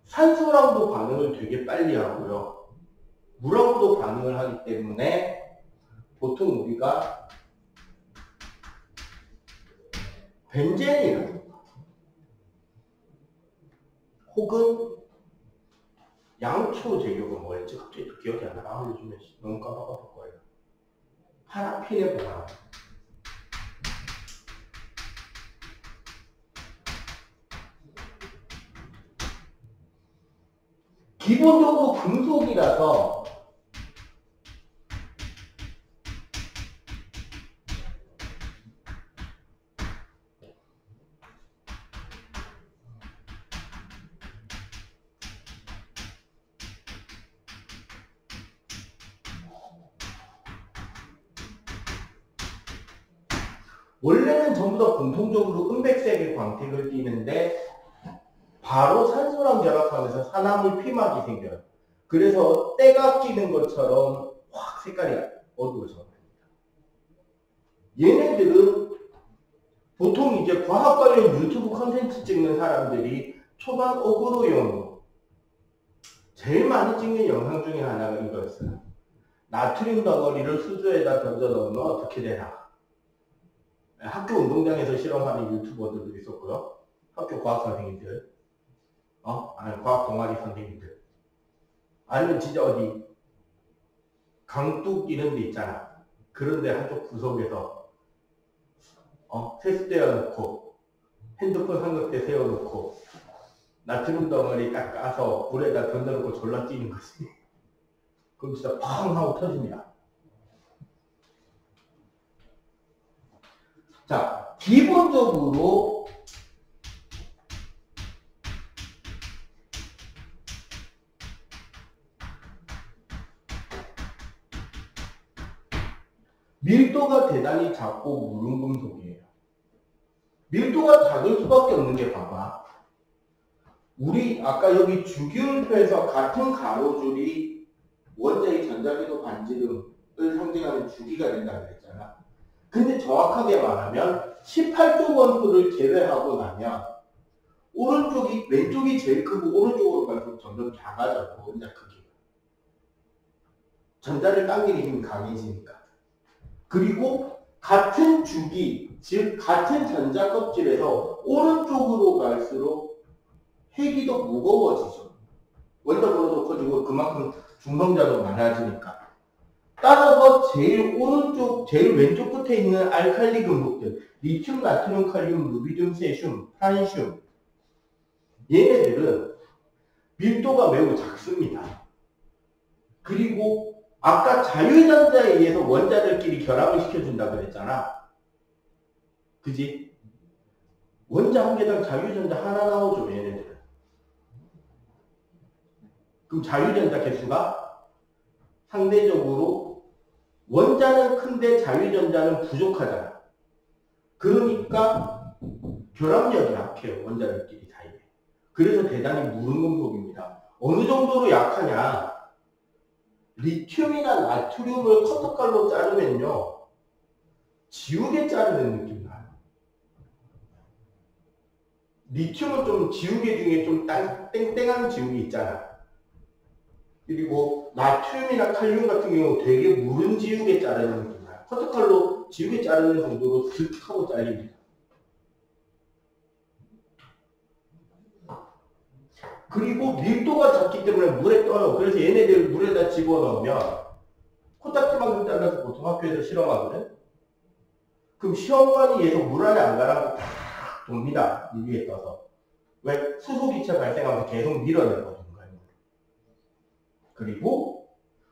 산소랑도 반응을 되게 빨리 하고요. 물하고도 반응을 하기 때문에 보통 우리가 벤젠이라든가 혹은 양초 제조가 뭐였지? 갑자기 또 기억이 안 나. 요즘에 너무 까먹었을 거예요. 파라핀에 보면 기본적으로 금속이라서 원래는 전부 다 공통적으로 은백색의 광택을 띠는데 바로 산소랑 결합하면서 산화물 피막이 생겨요. 그래서 때가 끼는 것처럼 확 색깔이 어두워져. 얘네들은 보통 이제 과학 관련 유튜브 컨텐츠 찍는 사람들이 초반 어그로용으로 제일 많이 찍는 영상 중에 하나가 이거였어요. 나트륨 덩어리를 수조에다 던져 넣으면 어떻게 되나. 학교 운동장에서 실험하는 유튜버들도 있었고요. 학교 과학 선생님들. 아니, 과학 동아리 선생님들. 아니면 진짜 어디 강둑 이런 데 있잖아. 그런데 한쪽 구석에서 세수대어 놓고 핸드폰 삼각대 세워놓고 나트륨 덩어리 딱 까서 불에다 던져놓고 졸라 뛰는 거지. 그럼 진짜 팡 하고 터집니다. 자, 기본적으로 밀도가 대단히 작고 무른 금속이에요. 밀도가 작을 수밖에 없는 게 봐봐. 우리 아까 여기 주기율표에서 같은 가로줄이 원자의 전자기도 반지름을 상징하는 주기가 된다고 그랬잖아. 근데 정확하게 말하면 18조 원소를 제외하고 나면 왼쪽이 제일 크고 오른쪽으로 갈수록 점점 작아져요. 원자 크기가. 전자를 당기는 힘이 강해지니까. 그리고 같은 주기, 즉 같은 전자 껍질에서 오른쪽으로 갈수록 핵이 더 무거워지죠. 원자 번호도 커지고 그만큼 중성자도 많아지니까. 따라서 제일 왼쪽 끝에 있는 알칼리 금속들, 리튬, 나트륨, 칼륨, 루비듐, 세슘, 프란슘, 얘네들은 밀도가 매우 작습니다. 그리고 아까 자유전자에 의해서 원자들끼리 결합을 시켜준다고 그랬잖아. 그지? 원자 한 개당 자유전자 하나 나오죠, 얘네들은. 그럼 자유전자 개수가 상대적으로 원자는 큰데 자유전자는 부족하잖아. 그러니까 결합력이 약해요, 원자들끼리 사이에. 그래서 대단히 무른 금속입니다. 어느 정도로 약하냐? 리튬이나 나트륨을 커터칼로 자르면요, 지우개 자르는 느낌 나요. 리튬은 좀 지우개 중에 좀 땡땡한 지우개 있잖아. 그리고 나트륨이나 칼륨 같은 경우 되게 무른 지우개 자르는 겁니다. 커트칼로 지우개 자르는 정도로 슥 하고 잘립니다. 그리고 밀도가 작기 때문에 물에 떠요. 그래서 얘네들 물에다 집어넣으면 코딱지만큼 잘라서 보통 학교에서 실험하거든. 그럼 시험관이 얘도 물 안에 안 가라고 탁 돕니다. 이 위에 떠서. 왜? 수소기체 발생하면서 계속 밀어내거든요. 그리고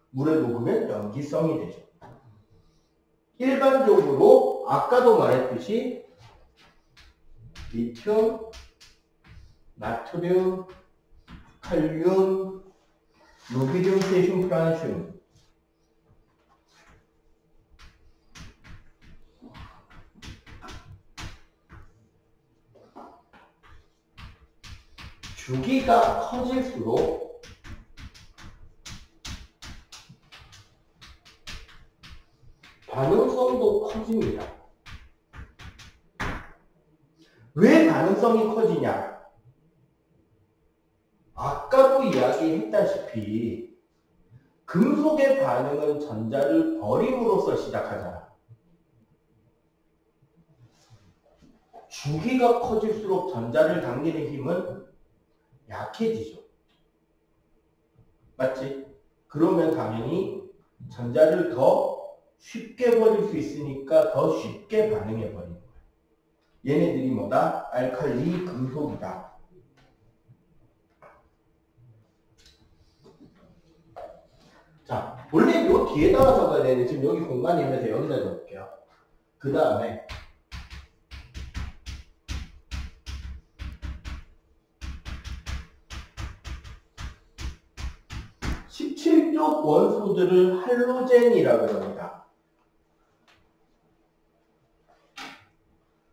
물에 녹으면 염기성이 되죠. 일반적으로 아까도 말했듯이 리튬, 나트륨, 칼륨, 루비디움, 세슘, 프란슘 주기가 커질수록 반응성도 커집니다. 왜 반응성이 커지냐? 아까도 이야기했다시피 금속의 반응은 전자를 버림으로써 시작하잖아. 주기가 커질수록 전자를 당기는 힘은 약해지죠. 맞지? 그러면 당연히 전자를 더 쉽게 버릴 수 있으니까 더 쉽게 반응해 버리는 거예요. 얘네들이 뭐다? 알칼리 금속이다. 자, 원래 요 뒤에다가 적어야 되는데 지금 여기 공간이 있는데 여기다 적을게요. 그 다음에 17쪽 원소들을 할로젠이라고 합니다.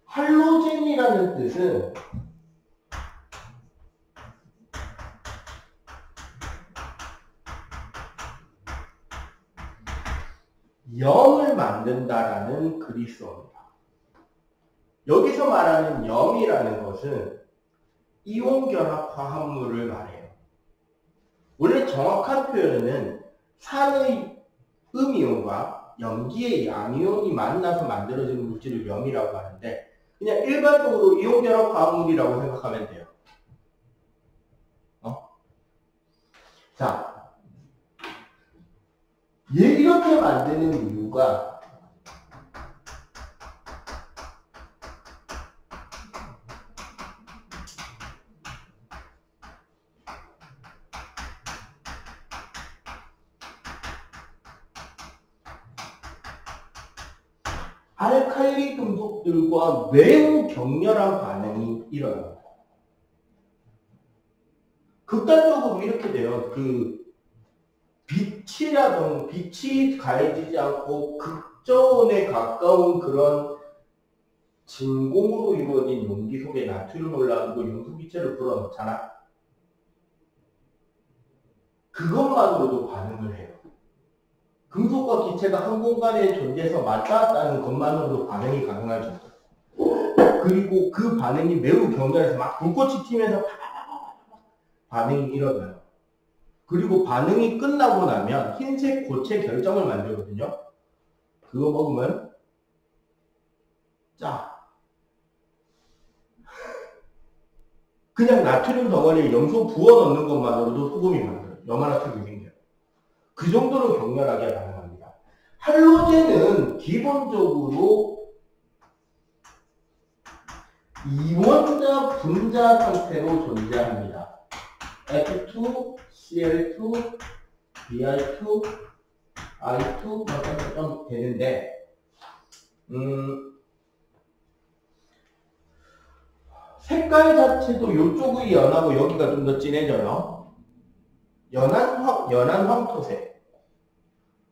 할로젠이라는 뜻은 염을 만든다라는 그리스어입니다. 여기서 말하는 염이라는 것은 이온결합 화합물을 말해요. 원래 정확한 표현은 산의 음이온과 염기의 양이온이 만나서 만들어지는 물질을 염이라고 하는데 그냥 일반적으로 이온결합 화합물이라고 생각하면 돼요. 자, 얘 이렇게 만드는 이유가 알칼리 금속들과 매우 격렬한 반응이 일어납니다. 극단적으로 이렇게 돼요. 빛이 가해지지 않고 극저온에 가까운 그런 진공으로 이루어진 용기 속에 나트륨을 올라가고 용수기체를 불어넣잖아. 그것만으로도 반응을 해요. 금속과 기체가 한 공간에 존재해서 맞닿아 있다는 것만으로도 반응이 가능할 정도. 그리고 그 반응이 매우 격렬해서 막 불꽃이 튀면서 반응이 일어나요. 그리고 반응이 끝나고 나면 흰색 고체 결정을 만들거든요. 그거 먹으면 짜. 그냥 나트륨 덩어리에 염소 부어 넣는 것만으로도 소금이 만들어요. 염화나트륨이 생겨요. 그 정도로 격렬하게 반응합니다. 할로젠은 기본적으로 이원자 분자 상태로 존재합니다. F2, Cl2, Br2, I2 좀 되는데 색깔 자체도 이쪽이 연하고 여기가 좀 더 진해져요. 연한 황토색,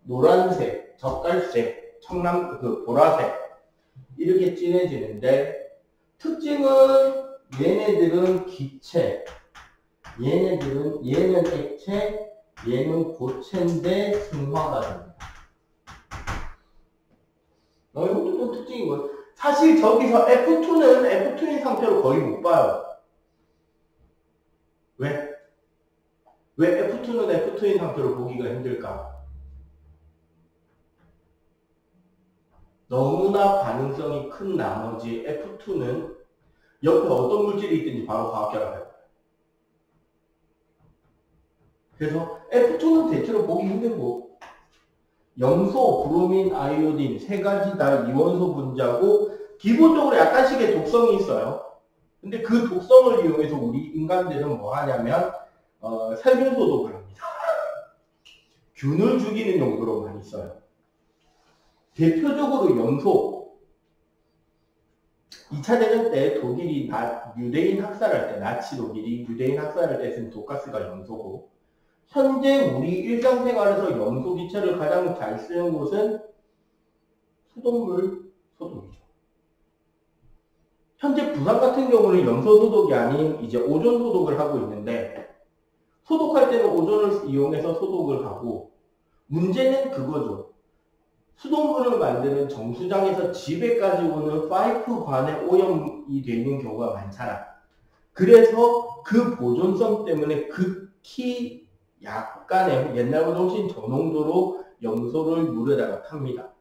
노란색, 젓갈색, 보라색 이렇게 진해지는데 특징은 얘네들은 기체, 얘는 액체, 얘는 고체인데 승화가 됩니다. 이것도 좀 특징인 거예요. 사실 저기서 F2인 상태로 거의 못 봐요. 왜? 왜 F2는 F2인 상태로 보기가 힘들까? 너무나 반응성이 큰 나머지 F2는 옆에 어떤 물질이 있든지 바로 화학결합해요. 그래서 F2는 대체로 보기 힘들고 염소, 브로민, 아이오딘 세 가지 다 이원소 분자고 기본적으로 약간씩의 독성이 있어요. 근데 그 독성을 이용해서 우리 인간들은 뭐 하냐면 살균소독을 합니다. 균을 죽이는 용도로 많이 써요. 대표적으로 염소. 2차 대전 때 독일이 유대인 학살할 때, 나치 독일이 유대인 학살할 때 쓴 독가스가 염소고, 현재 우리 일상생활에서 염소 기체를 가장 잘 쓰는 곳은 수돗물 소독이죠. 현재 부산 같은 경우는 염소 소독이 아닌 이제 오존 소독을 하고 있는데, 소독할 때는 오존을 이용해서 소독을 하고, 문제는 그거죠. 수돗물을 만드는 정수장에서 집에까지 오는 파이프관에 오염이 되는 경우가 많잖아. 그래서 그 보존성 때문에 극히 약간의 옛날보다 훨씬 저농도로 염소를 물에다가 탑니다.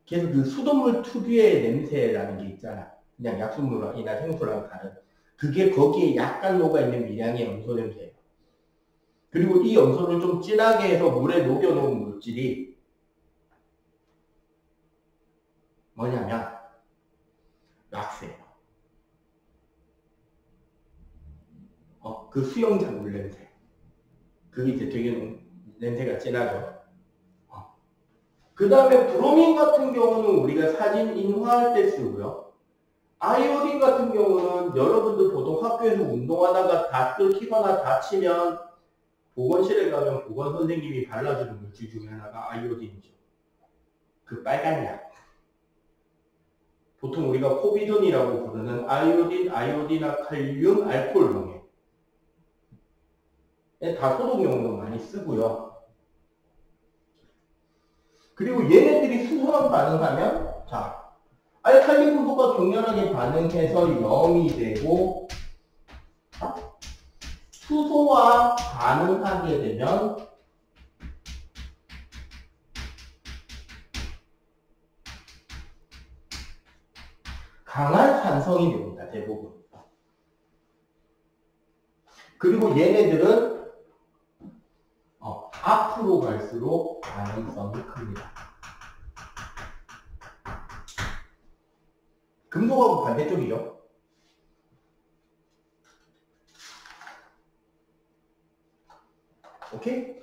그래서 그 수돗물 특유의 냄새라는 게 있잖아. 그냥 약수물이나 생수랑 다른. 그게 거기에 약간 녹아있는 미량의 염소 냄새예요. 그리고 이 염소를 좀 진하게 해서 물에 녹여놓은 물질이 뭐냐면 락스예요. 그 수영장 물 냄새. 그게 이제 되게 냄새가 진하죠. 그 다음에 브로민 같은 경우는 우리가 사진 인화할 때 쓰고요. 아이오딘 같은 경우는 여러분들 보통 학교에서 운동하다가 다 끓이거나 다치면 보건실에 가면 보건 선생님이 발라주는 물질 중에 하나가 아이오딘이죠. 그 빨간 약. 보통 우리가 포비돈이라고 부르는 아이오딘, 아이오디나칼륨, 알코올용액. 다 소독용으로 많이 쓰고요. 그리고 얘네들이 수소랑 반응하면, 자, 알칼리 분소가 격렬하게 반응해서 0이 되고, 수소와 반응하게 되면, 강한 산성이 됩니다, 대부분. 그리고 얘네들은 앞으로 갈수록 반응성이 큽니다. 금속하고 반대쪽이죠. 오케이?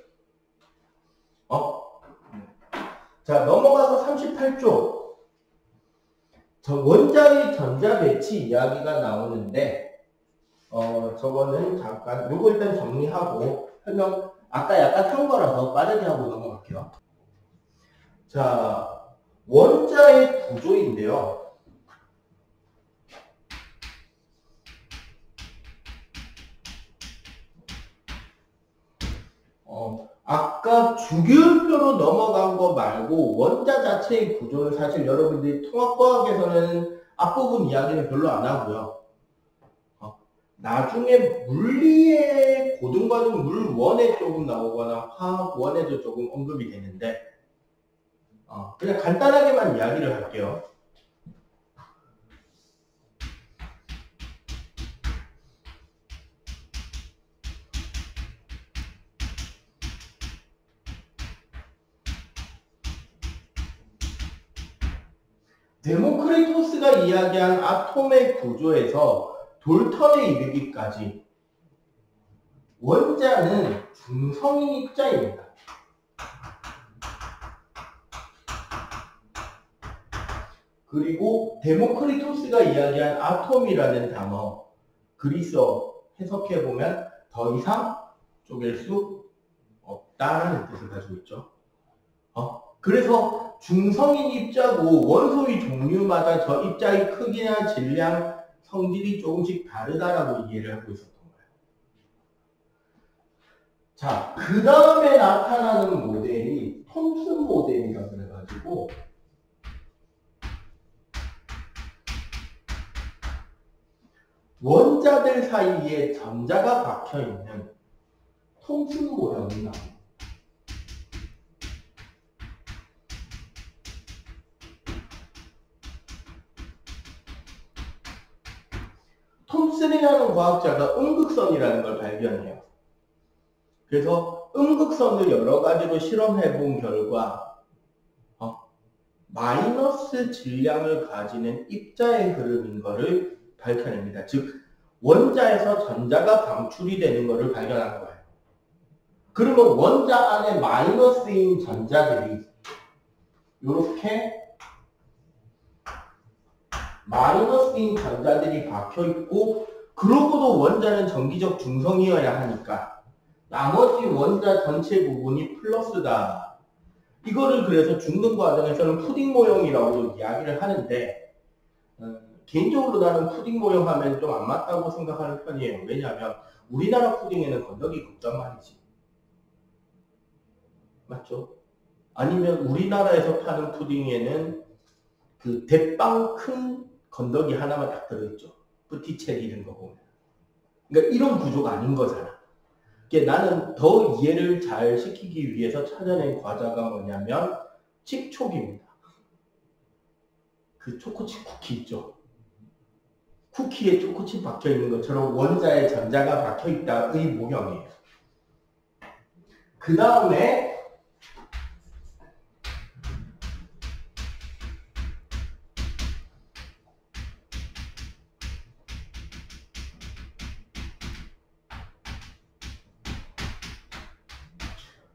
자, 넘어가서 38조. 원자의 전자 배치 이야기가 나오는데, 저거는 잠깐, 요거 일단 정리하고, 설명, 아까 약간 한 거라서 빠르게 하고 넘어갈게요. 자, 원자의 구조인데요. 아까 주기율표로 넘어간 거 말고 원자 자체의 구조는 사실 여러분들이 통합과학에서는 앞부분 이야기는 별로 안 하고요. 나중에 물리의 고등과정 물1에 조금 나오거나 화학1에도 조금 언급이 되는데 그냥 간단하게만 이야기를 할게요. 데모크리토스가 이야기한 아톰의 구조에서 돌턴에 이르기까지 원자는 중성인 입자입니다. 그리고 데모크리토스가 이야기한 아톰이라는 단어 그리스어 해석해보면 더 이상 쪼갤 수 없다라는 뜻을 가지고 있죠. 그래서 중성인 입자고 원소의 종류마다 저 입자의 크기나 질량, 성질이 조금씩 다르다라고 이해를 하고 있었던 거예요. 자, 그 다음에 나타나는 모델이 톰슨 모델이라고 그래가지고 원자들 사이에 전자가 박혀있는 톰슨 모형이 나옵니다. 톰슨이라는 과학자가 음극선이라는 걸 발견해요. 그래서 음극선을 여러 가지로 실험해 본 결과 마이너스 질량을 가지는 입자의 흐름인 것을 밝혀냅니다. 즉 원자에서 전자가 방출이 되는 것을 발견한 거예요. 그러면 원자 안에 마이너스인 전자들이 이렇게 마이너스인 전자들이 박혀있고, 그러고도 원자는 전기적 중성이어야 하니까 나머지 원자 전체 부분이 플러스다. 이거를 그래서 중등 과정에서는 푸딩 모형이라고 이야기를 하는데, 개인적으로 나는 푸딩 모형 하면 좀 안 맞다고 생각하는 편이에요. 왜냐하면 우리나라 푸딩에는 건더기 없단 말이지. 맞죠? 아니면 우리나라에서 파는 푸딩에는 그 대빵 큰 건더기 하나만 딱 들어있죠. 뿌티첼 이런 거 보면. 그러니까 이런 구조가 아닌 거잖아. 나는 더 이해를 잘 시키기 위해서 찾아낸 과자가 뭐냐면 칩촉입니다. 그 초코칩 쿠키 있죠. 쿠키에 초코칩 박혀있는 것처럼 원자에 전자가 박혀있다의 모형이에요. 그 다음에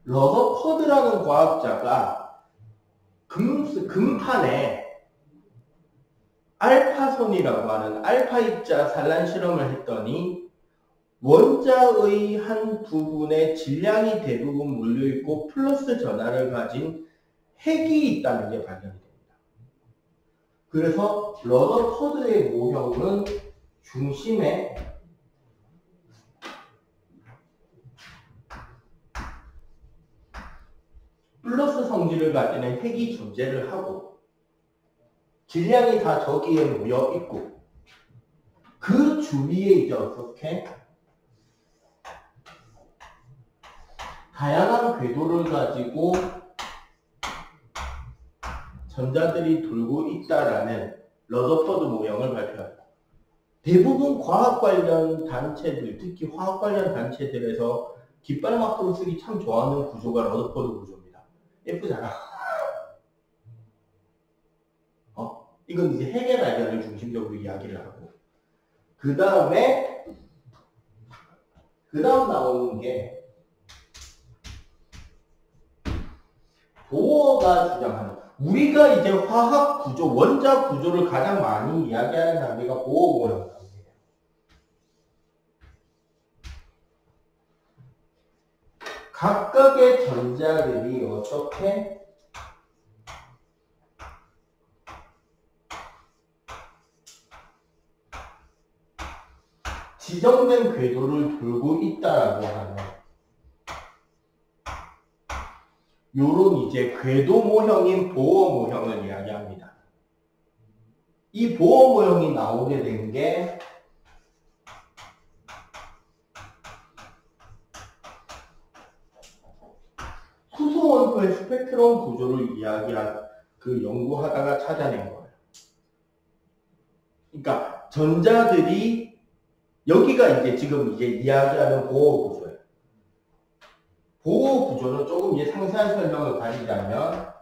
러더퍼드라는 과학자가 금판에 알파선이라고 하는 알파 입자 산란 실험을 했더니 원자의 한 부분에 질량이 대부분 몰려있고 플러스 전하를 가진 핵이 있다는 게 발견이 됩니다. 그래서 러더퍼드의 모형은 중심에 플러스 성질을 가지는 핵이 존재를 하고 질량이 다 저기에 모여 있고, 그 주위에 이제 어떻게 다양한 궤도를 가지고 전자들이 돌고 있다라는 러더퍼드 모형을 발표합니다. 대부분 과학 관련 단체들, 특히 화학 관련 단체들에서 깃발 마크로 쓰기 참 좋아하는 구조가 러더퍼드 구조입니다. 예쁘잖아. 이건 이제 핵의 발견을 중심적으로 이야기를 하고, 그 다음 나오는 게 보어가 주장하는, 우리가 이제 화학 구조, 원자 구조를 가장 많이 이야기하는 단계가 보어 모형 단계예요. 각각의 전자들이 어떻게 지정된 궤도를 돌고 있다라고 하는 요런 이제 궤도 모형인 보어 모형을 이야기합니다. 이 보어 모형이 나오게 된 게 수소원소의 스펙트럼 구조를 이야기한 연구하다가 찾아낸 거예요. 그러니까 전자들이 여기가 이제 지금 이야기하는 보어 구조예요. 보어 구조는 조금 이제 상세한 설명을 가지자면,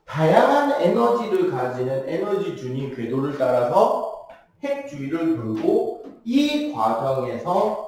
다양한 에너지를 가지는 에너지 준위 궤도를 따라서 핵 주위를 돌고, 이 과정에서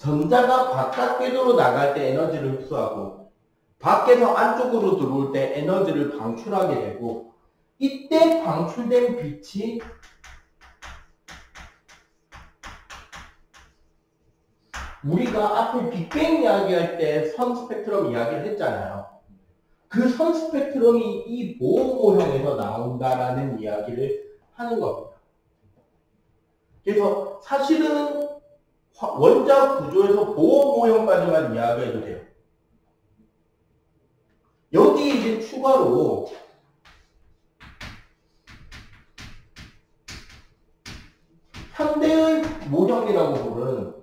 전자가 바깥 궤도로 나갈 때 에너지를 흡수하고 밖에서 안쪽으로 들어올 때 에너지를 방출하게 되고, 이때 방출된 빛이 우리가 앞에 빅뱅 이야기할 때 선 스펙트럼 이야기를 했잖아요. 그 선 스펙트럼이 이 보호 모형에서 나온다라는 이야기를 하는 겁니다. 그래서 사실은 원자 구조에서 보호 모형까지만 이야기해도 돼요. 여기 이제 추가로 현대의 모형이라고 부르는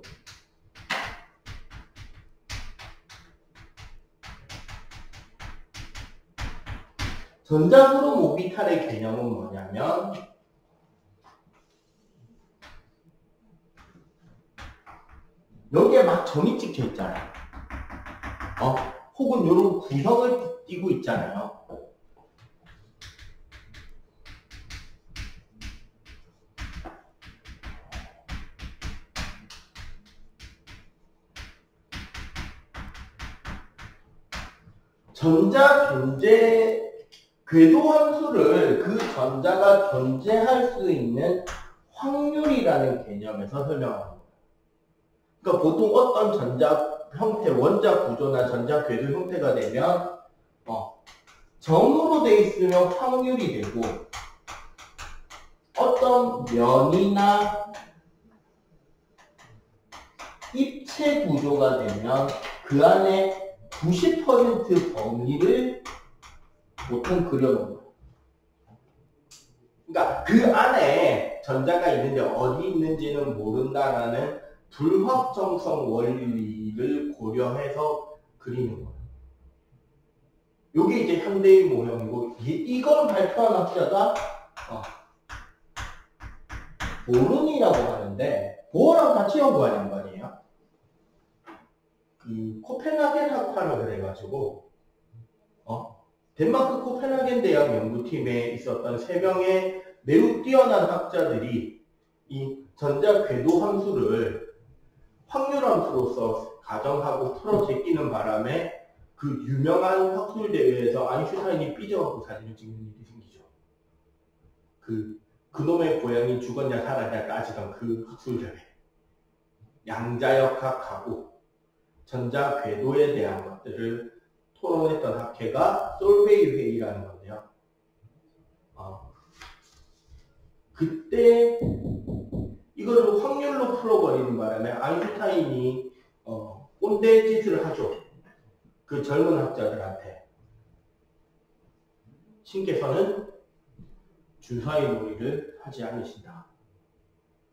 전자구름 오비탈의 개념은 뭐냐면, 여기에 막 점이 찍혀 있잖아요. 혹은 이런 구형을 띄고 있잖아요. 전자 존재 궤도 함수를 그 전자가 존재할 수 있는 확률이라는 개념에서 설명하는 거예요. 그러니까 보통 어떤 전자 형태, 원자 구조나 전자 궤도 형태가 되면 점으로 되어 있으면 확률이 되고, 어떤 면이나 입체 구조가 되면 그 안에 90% 범위를 보통 그려놓은 거예요. 그러니까 그 안에 전자가 있는데 어디 있는지는 모른다라는 불확정성 원리를 고려해서 그리는 거예요. 이게 이제 현대의 모형이고, 이걸 발표한 학자가 보른이라고 하는데, 보어랑 같이 연구한 양반이에요. 그 코펜하겐 학파를 해가지고 덴마크 코펜하겐 대학 연구팀에 있었던 3명의 매우 뛰어난 학자들이 이 전자 궤도 함수를 확률 함수로서 가정하고 풀어 제끼는 바람에 그 유명한 학술 대회에서 아인슈타인이 삐져갖고 사진을 찍는 일이 생기죠. 그놈의 고향이 죽었냐 살았냐 따지던 그 학술 대회. 양자역학하고 전자 궤도에 대한 것들을 토론했던 학회가 솔베이 회의라는 건데요. 그때 이거를 확률로 풀어버리는 바람에 아인슈타인이 꼰대 짓을 하죠. 그 젊은 학자들한테. 신께서는 주사위 놀이를 하지 않으신다.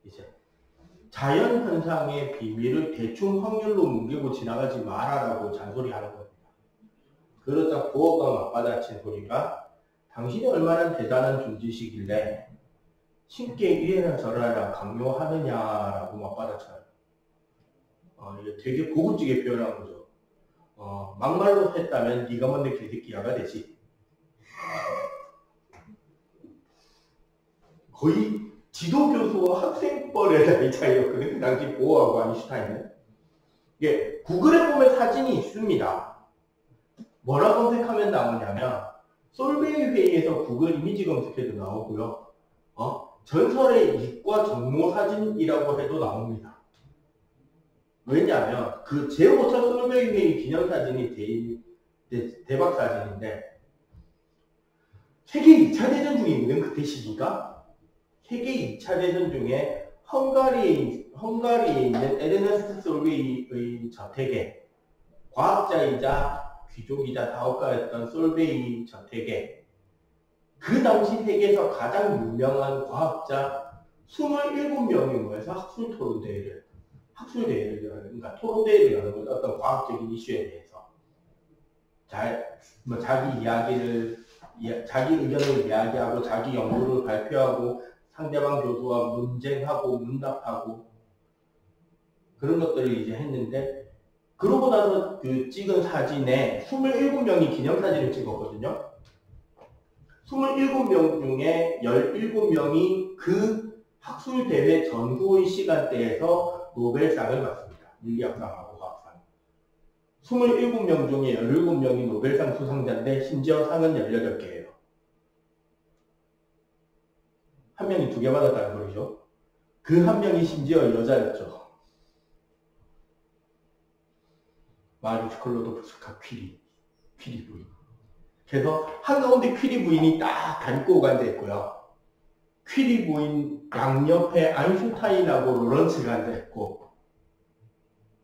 이제 자연현상의 비밀을 대충 확률로 뭉개고 지나가지 마라라고 잔소리하는 겁니다. 그러자 보어가 맞받아친 소리가, 당신이 얼마나 대단한 존재시길래 신께 이래나 저래나 강요하느냐라고 맞받아쳐요. 이게 되게 고급지게 표현한 거죠. 막말로 했다면 네가 뭔데 개새끼야가 되지. 거의 지도교수와 학생뻘의 나이 차이였거든요. 그 당시 보어하고 아인슈타인은. 이게 구글에 보면 사진이 있습니다. 뭐라 검색하면 나오냐면, 솔베이 회의에서 구글 이미지 검색해도 나오고요. 전설의 이과 정모 사진이라고 해도 나옵니다. 왜냐하면 그 제5차 솔베이 회의 기념사진이 대박 사진인데, 세계 2차 대전 중에 있는 그때 시기가 세계 2차 대전 중에 헝가리에 있는 에르네스트 솔베이의 저택에 과학자이자 귀족이자 사업가였던 솔베이 저택에 그 당시 세계에서 가장 유명한 과학자 27명이 모여서 학술 토론대회를 그러니까 토론대회를 여는 거죠. 어떤 과학적인 이슈에 대해서 자기 의견을 이야기하고 자기 연구를 발표하고 상대방 교수와 논쟁하고 문답하고 그런 것들을 이제 했는데, 그러고 나서 그 찍은 사진에 27명이 기념사진을 찍었거든요. 27명 중에 17명이 그 학술대회 전후의 시간대에서 노벨상을 받습니다. 물리학상하고 화학상. 27명 중에 17명이 노벨상 수상자인데 심지어 상은 18개예요. 한 명이 2개 받았다는 소리죠. 그 한 명이 심지어 여자였죠. 마리 스콜로도프스카 퀴리 부인. 그래서 한가운데 퀴리 부인이 딱 다리꼬고 앉아있고요. 퀴리 부인 양옆에 아인슈타인하고 로런츠가 앉아있고,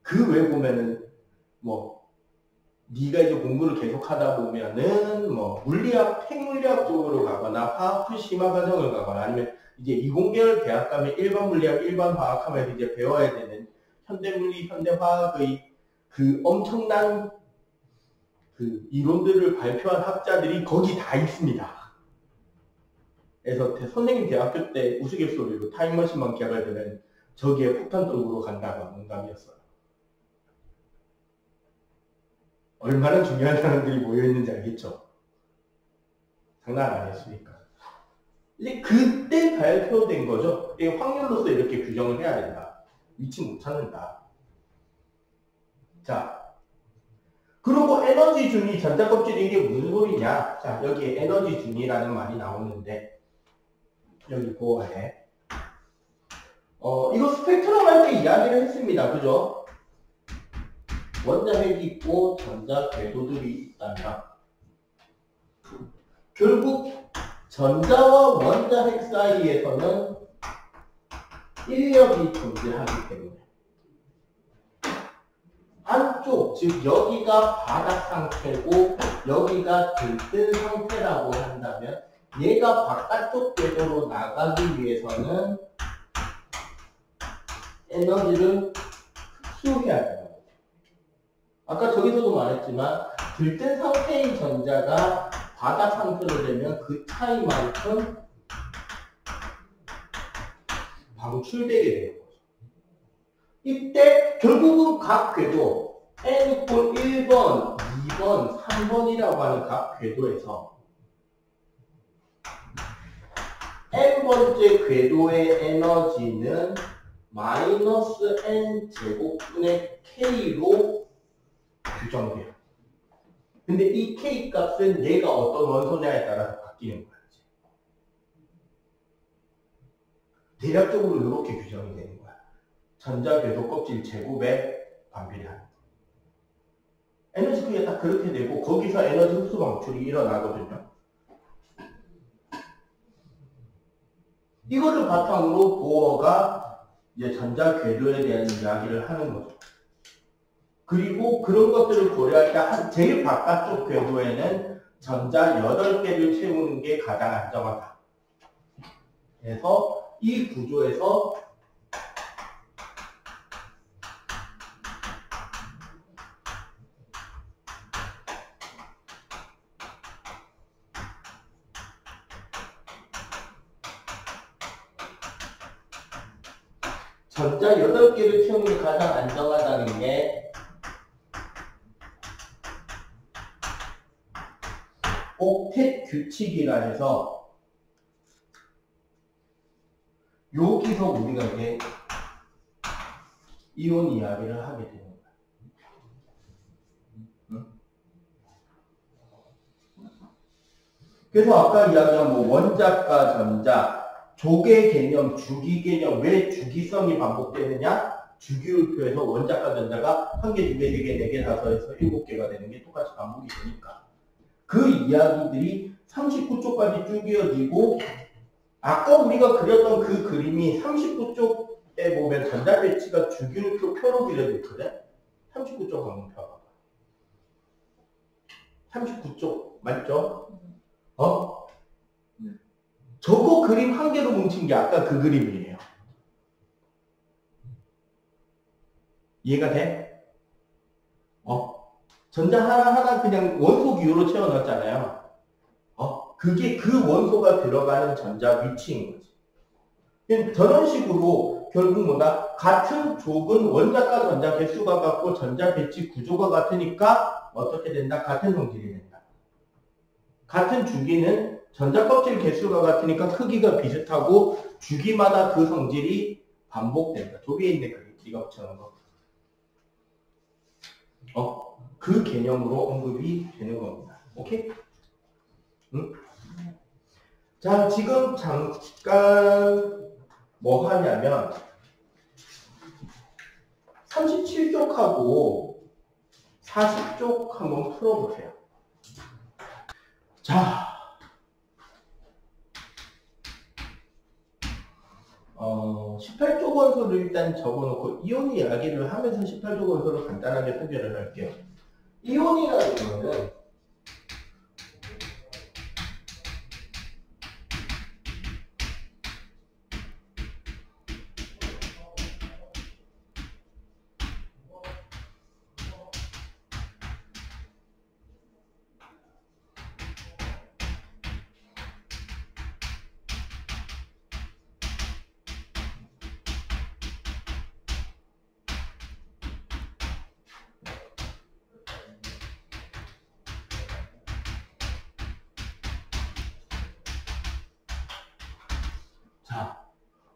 그 외에 보면은 뭐 네가 이제 공부를 계속 하다 보면은 뭐 물리학, 핵물리학 쪽으로 가거나 화학 푸시마 과정을 가거나 아니면 이제 이공계열 대학 가면 일반 물리학, 일반 화학 하면서 이제 배워야 되는 현대물리, 현대화학의 그 엄청난 그 이론들을 발표한 학자들이 거기 다 있습니다. 그래서 선생님 대학교 때 우스갯소리로 타임머신만 개발되면 저기에 폭탄 떨구러 간다고 농담이었어요. 얼마나 중요한 사람들이 모여있는지 알겠죠? 장난 아니었으니까. 이제 그때 발표된 거죠. 확률로서 이렇게 규정을 해야 된다. 위치 못 찾는다. 자, 그리고 에너지 준위 전자껍질인 게 무슨 소리냐? 자, 여기에 에너지 준위라는 말이 나오는데, 여기 보아해. 이거 스펙트럼 할 때 이야기를 했습니다. 그죠? 원자핵이 있고 전자 궤도들이 있다면 결국 전자와 원자핵 사이에서는 인력이 존재하기 때문에 안쪽, 즉 여기가 바닥 상태고 여기가 들뜬 상태라고 한다면 얘가 바깥쪽 궤도로 나가기 위해서는 에너지를 흡수해야 돼요. 아까 저기서도 말했지만 들뜬 상태의 전자가 바닥 상태로 되면 그 차이만큼 방출되게 되는 거죠. 이때 결국은 각 궤도 n 이퀄 1번, 2번, 3번이라고 하는 각 궤도에서 n번째 궤도의 에너지는 마이너스 n 제곱분의 k로 규정돼요. 근데 이 k 값은 얘가 어떤 원소냐에 따라서 바뀌는 거야. 대략적으로 이렇게 규정이 되는 거야. 전자 궤도 껍질 제곱에 반비례하는 거야. 에너지 크기가 딱 그렇게 되고 거기서 에너지 흡수 방출이 일어나거든요. 이거를 바탕으로 보어가 이제 전자 궤도에 대한 이야기를 하는 거죠. 그리고 그런 것들을 고려할 때 제일 바깥쪽 궤도에는 전자 8개를 채우는 게 가장 안정하다. 그래서 이 구조에서 전자 8개를 채우는 게 가장 안정하다는 게 옥텟 규칙이라 해서 여기서 우리가 이제 이온 이야기를 하게 되는 거야. 응? 그래서 아까 이야기한 뭐 원자과 전자, 조개 개념, 주기 개념, 왜 주기성이 반복되느냐? 주기율표에서 원자과 전자가 1개, 2개, 3개, 4개, 5에서 7개가 되는 게 똑같이 반복이 되니까. 그 이야기들이 39쪽까지 쭉 이어지고, 아까 우리가 그렸던 그 그림이 39쪽에 보면 전자 배치가 주기율표 표로 그려져 있거든? 39쪽 한번 펴봐봐. 39쪽, 맞죠? 저거 그림 한 개로 뭉친 게 아까 그 그림이에요. 이해가 돼? 전자 하나하나 그냥 원소 기호로 채워놨잖아요. 그게 그 원소가 들어가는 전자 위치인 거지. 저런 식으로 결국 뭐다? 같은 족은 원자과 전자 개수가 같고 전자 배치 구조가 같으니까 어떻게 된다? 같은 성질이 된다. 같은 주기는 전자 껍질 개수가 같으니까 크기가 비슷하고 주기마다 그 성질이 반복된다. 조비에 있는 그림, 네가 붙여놓은 거. 그 개념으로 언급이 되는 겁니다. 오케이? 응? 자, 지금 잠깐 뭐 하냐면 37쪽하고 40쪽 한번 풀어보세요. 자, 18쪽 원소를 일단 적어놓고 이온 이야기를 하면서 18쪽 원소를 간단하게 소개를 할게요. 이온이라는 거는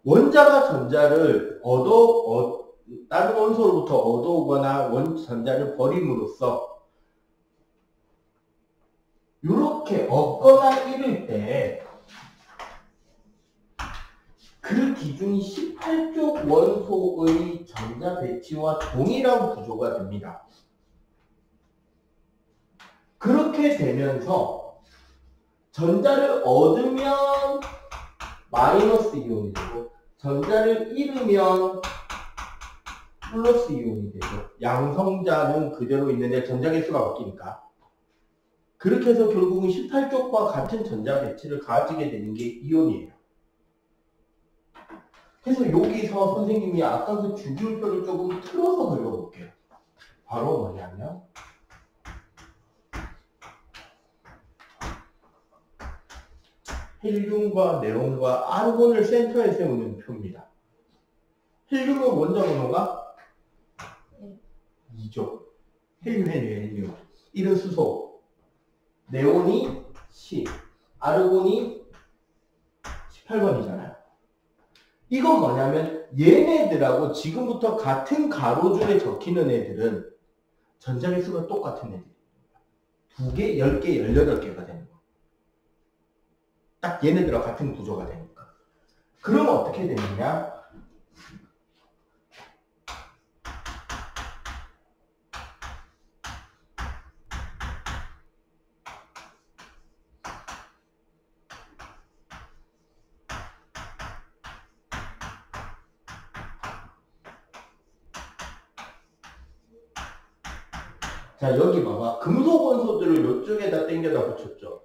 원자가 전자를 다른 원소로부터 얻어오거나 전자를 버림으로써 이렇게 얻거나 잃을 때 그 기준이 18쪽 원소의 전자 배치와 동일한 구조가 됩니다. 그렇게 되면서 전자를 얻으면 마이너스 이온이 되고 전자를 잃으면 플러스 이온이 되죠. 양성자는 그대로 있는데 전자 개수가 바뀌니까. 그렇게 해서 결국은 18쪽과 같은 전자 배치를 가지게 되는 게 이온이에요. 그래서 여기서 선생님이 아까 그 주기율표를 조금 틀어서 그려볼게요. 바로 뭐냐면 헬륨과 네온과 아르곤을 센터에 세우는 표입니다. 헬륨은 원자 번호가 2죠. 헬륨. 이런 수소. 네온이 10. 아르곤이 18번이잖아요. 이건 뭐냐면 얘네들하고 지금부터 같은 가로줄에 적히는 애들은 전자 개수가 똑같은 애들입니다. 2개, 10개, 18개가 되는 거예요. 딱 얘네들하고 같은 구조가 되니까. 그럼 어떻게 되느냐? 자, 여기 봐봐. 금속 원소들을 이쪽에다 당겨다 붙였죠.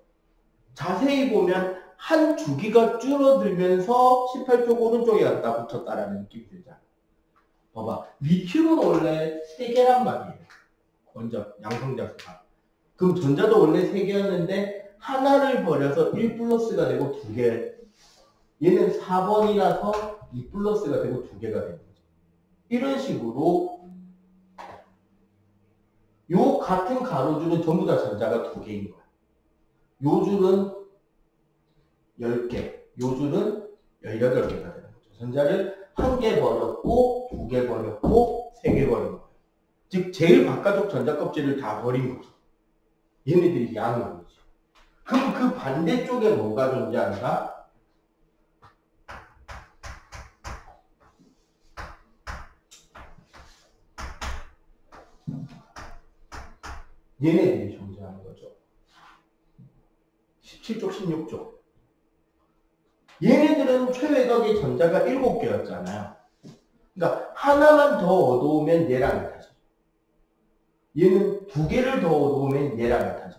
자세히 보면 한 주기가 줄어들면서 18쪽 오른쪽에 갖다 붙였다라는 느낌이 들잖아. 봐봐. 리튬은 원래 3개란 말이에요. 먼저 양성자수가. 그럼 전자도 원래 3개였는데 하나를 버려서 1 플러스가 되고 2개. 얘는 4번이라서 2 플러스가 되고 2개가 되는 거죠. 이런 식으로 요 같은 가로줄은 전부 다 전자가 2개인 거야. 요 줄은 10개, 요 줄은 18개가 되는 거죠. 전자를 1개 버렸고, 2개 버렸고, 3개 버린 거예요. 즉, 제일 바깥쪽 전자 껍질을 다 버린 거죠. 얘네들이 양인 거지. 그럼 그 반대쪽에 뭐가 존재한다? 얘네들이 존재하는 거죠. 17쪽, 16쪽. 얘네들은 최외곽의 전자가 7개였잖아요. 그러니까 하나만 더 얻어오면 얘랑 같아져. 얘는 2개를 더 얻어오면 얘랑 같아져.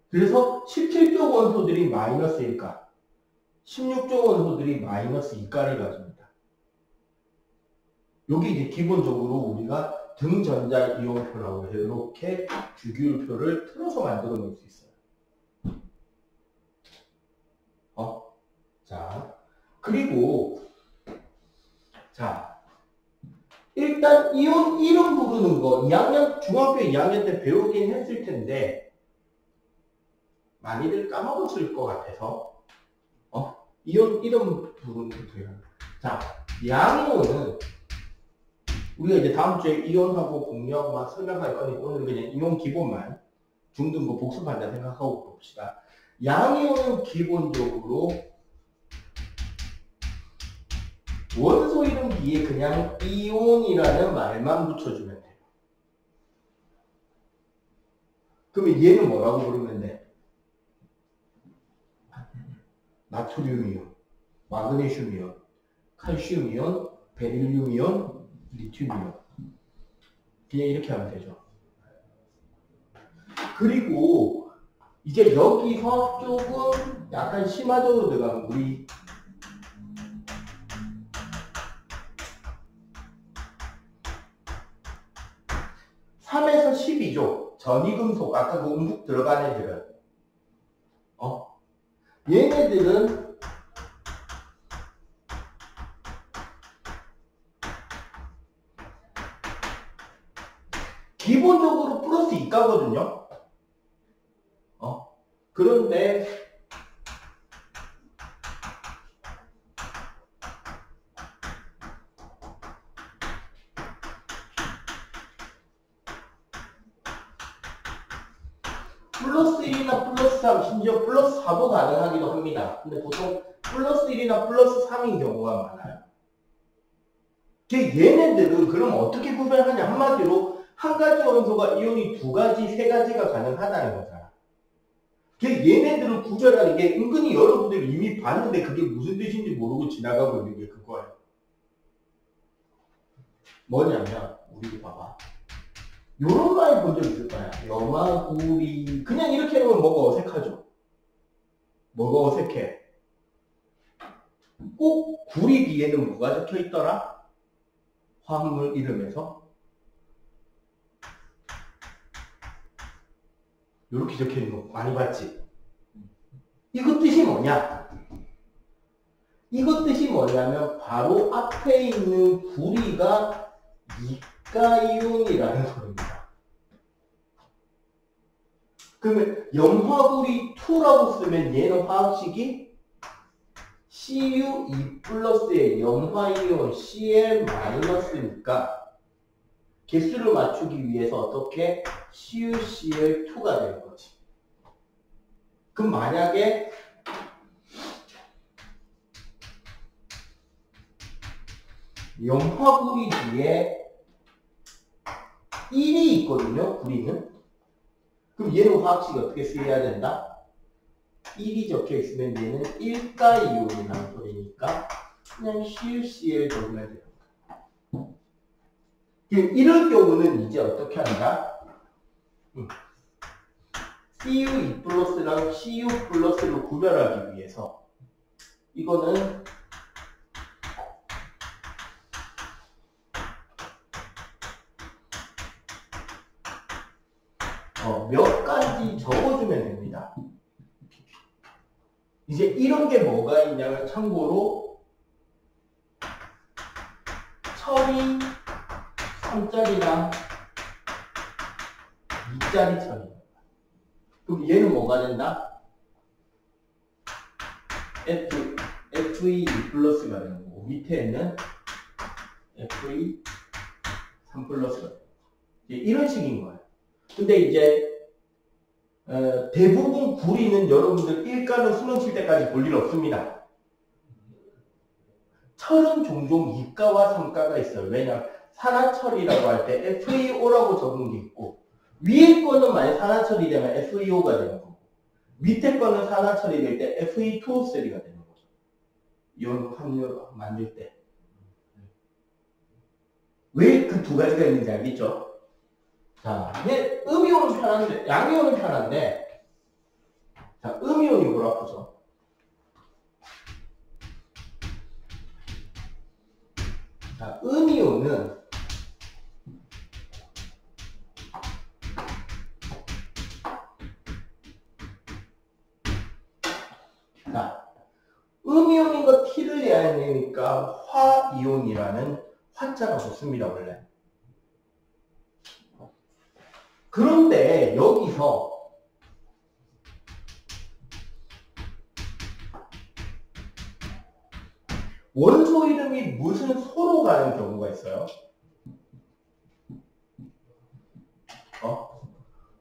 그래서 17쪽 원소들이 마이너스 1가, 16쪽 원소들이 마이너스 2가를 가집니다. 여기 이제 기본적으로 우리가 등전자 이온표라고 해서 이렇게 주기율표를 틀어서 만들어 놓을 수 있어요. 자, 그리고 자, 일단 이온 이름 부르는 거 중학교 2학년 때 배우긴 했을 텐데 많이들 까먹었을 것 같아서 이온 이름 부르는 거예요. 자, 양이온은 우리가 이제 다음 주에 이온하고 공유하고 막 설명할 거니까 오늘 그냥 이온 기본만 중등부 복습한다 생각하고 봅시다. 양이온은 기본적으로 원소 이름 뒤에 그냥 이온이라는 말만 붙여주면 돼요. 그러면 얘는 뭐라고 부르면 돼? 나트륨이온, 마그네슘이온, 칼슘이온, 베릴륨이온, 리튬이온. 그냥 이렇게 하면 되죠. 그리고 이제 여기서 조금 약간 심화적으로 들어가면 우리 (3에서 12조) 전이금속, 아까 그 움푹 들어간 애들은 얘네들은 기본적으로 플러스 이가거든요. 그런데 플러스 1이나 플러스 3, 심지어 플러스 4도 가능하기도 합니다. 근데 보통 플러스 1이나 플러스 3인 경우가 많아요. 얘네들은 그럼 어떻게 구별하냐? 한마디로 한 가지 원소가 이온이 두 가지, 세 가지가 가능하다는 거잖아. 얘네들을 구별하는 게 은근히 여러분들이 이미 봤는데 그게 무슨 뜻인지 모르고 지나가고 있는 게 그거예요. 뭐냐면 우리 봐봐. 요런 말 본 적 있을 거야. 염화구리. 그냥 이렇게 해보면 뭐가 어색하죠? 뭐가 어색해? 꼭 구리 뒤에는 뭐가 적혀 있더라? 화합물 이름에서 이렇게 적혀 있는 거 많이 봤지? 이거 뜻이 뭐냐? 이거 뜻이 뭐냐면 바로 앞에 있는 구리가 이가이온이라는 소리입니다. 그러면 염화구리2라고 쓰면 얘는 화학식이 Cu2 플러스의 염화이온 Cl-니까 개수를 맞추기 위해서 어떻게 CuCl2가 되는 거지. 그럼 만약에 염화구리 뒤에 1이 있거든요, 구리는. 그럼 얘는 화학식이 어떻게 쓰여야 된다? 1이 적혀 있으면 얘는 1가이온이라는 소리니까 그냥 CuCl 적으면 돼요. 이럴 경우는 이제 어떻게 한다? Cu2 플러스랑 Cu 플러스를 구별하기 위해서 이거는 몇 가지 적어주면 됩니다. 이제 이런 게 뭐가 있냐면 참고로 철이 3짜리랑 2짜리 철이. 그럼 얘는 뭐가 된다? Fe2 플러스가 되는 거고 밑에는 Fe 3 플러스가 되는 거죠. 이런 식인 거예요. 근데 이제 대부분 구리는 여러분들 1가는 수능 칠 때까지 볼 일 없습니다. 철은 종종 2가와 3가가 있어요. 왜냐? 산화철이라고 할 때 FeO라고 적은 게 있고 위에 거는 만약 산화철이 되면 FeO가 되는 거고 밑에 거는 산화철이 될 때 Fe2O3가 되는 거죠. 이온 함유 만들 때. 왜 그 두 가지가 있는지 알겠죠? 자, 이제 음이온은 편한데, 양이온은 편한데, 자, 음이온이 뭐라고 하죠? 자, 음이온은 자, 음이온인 거 T를 내야 되니까 화이온이라는 화자가 붙습니다, 원래. 그런데 여기서 원소 이름이 무슨 소로 가는 경우가 있어요.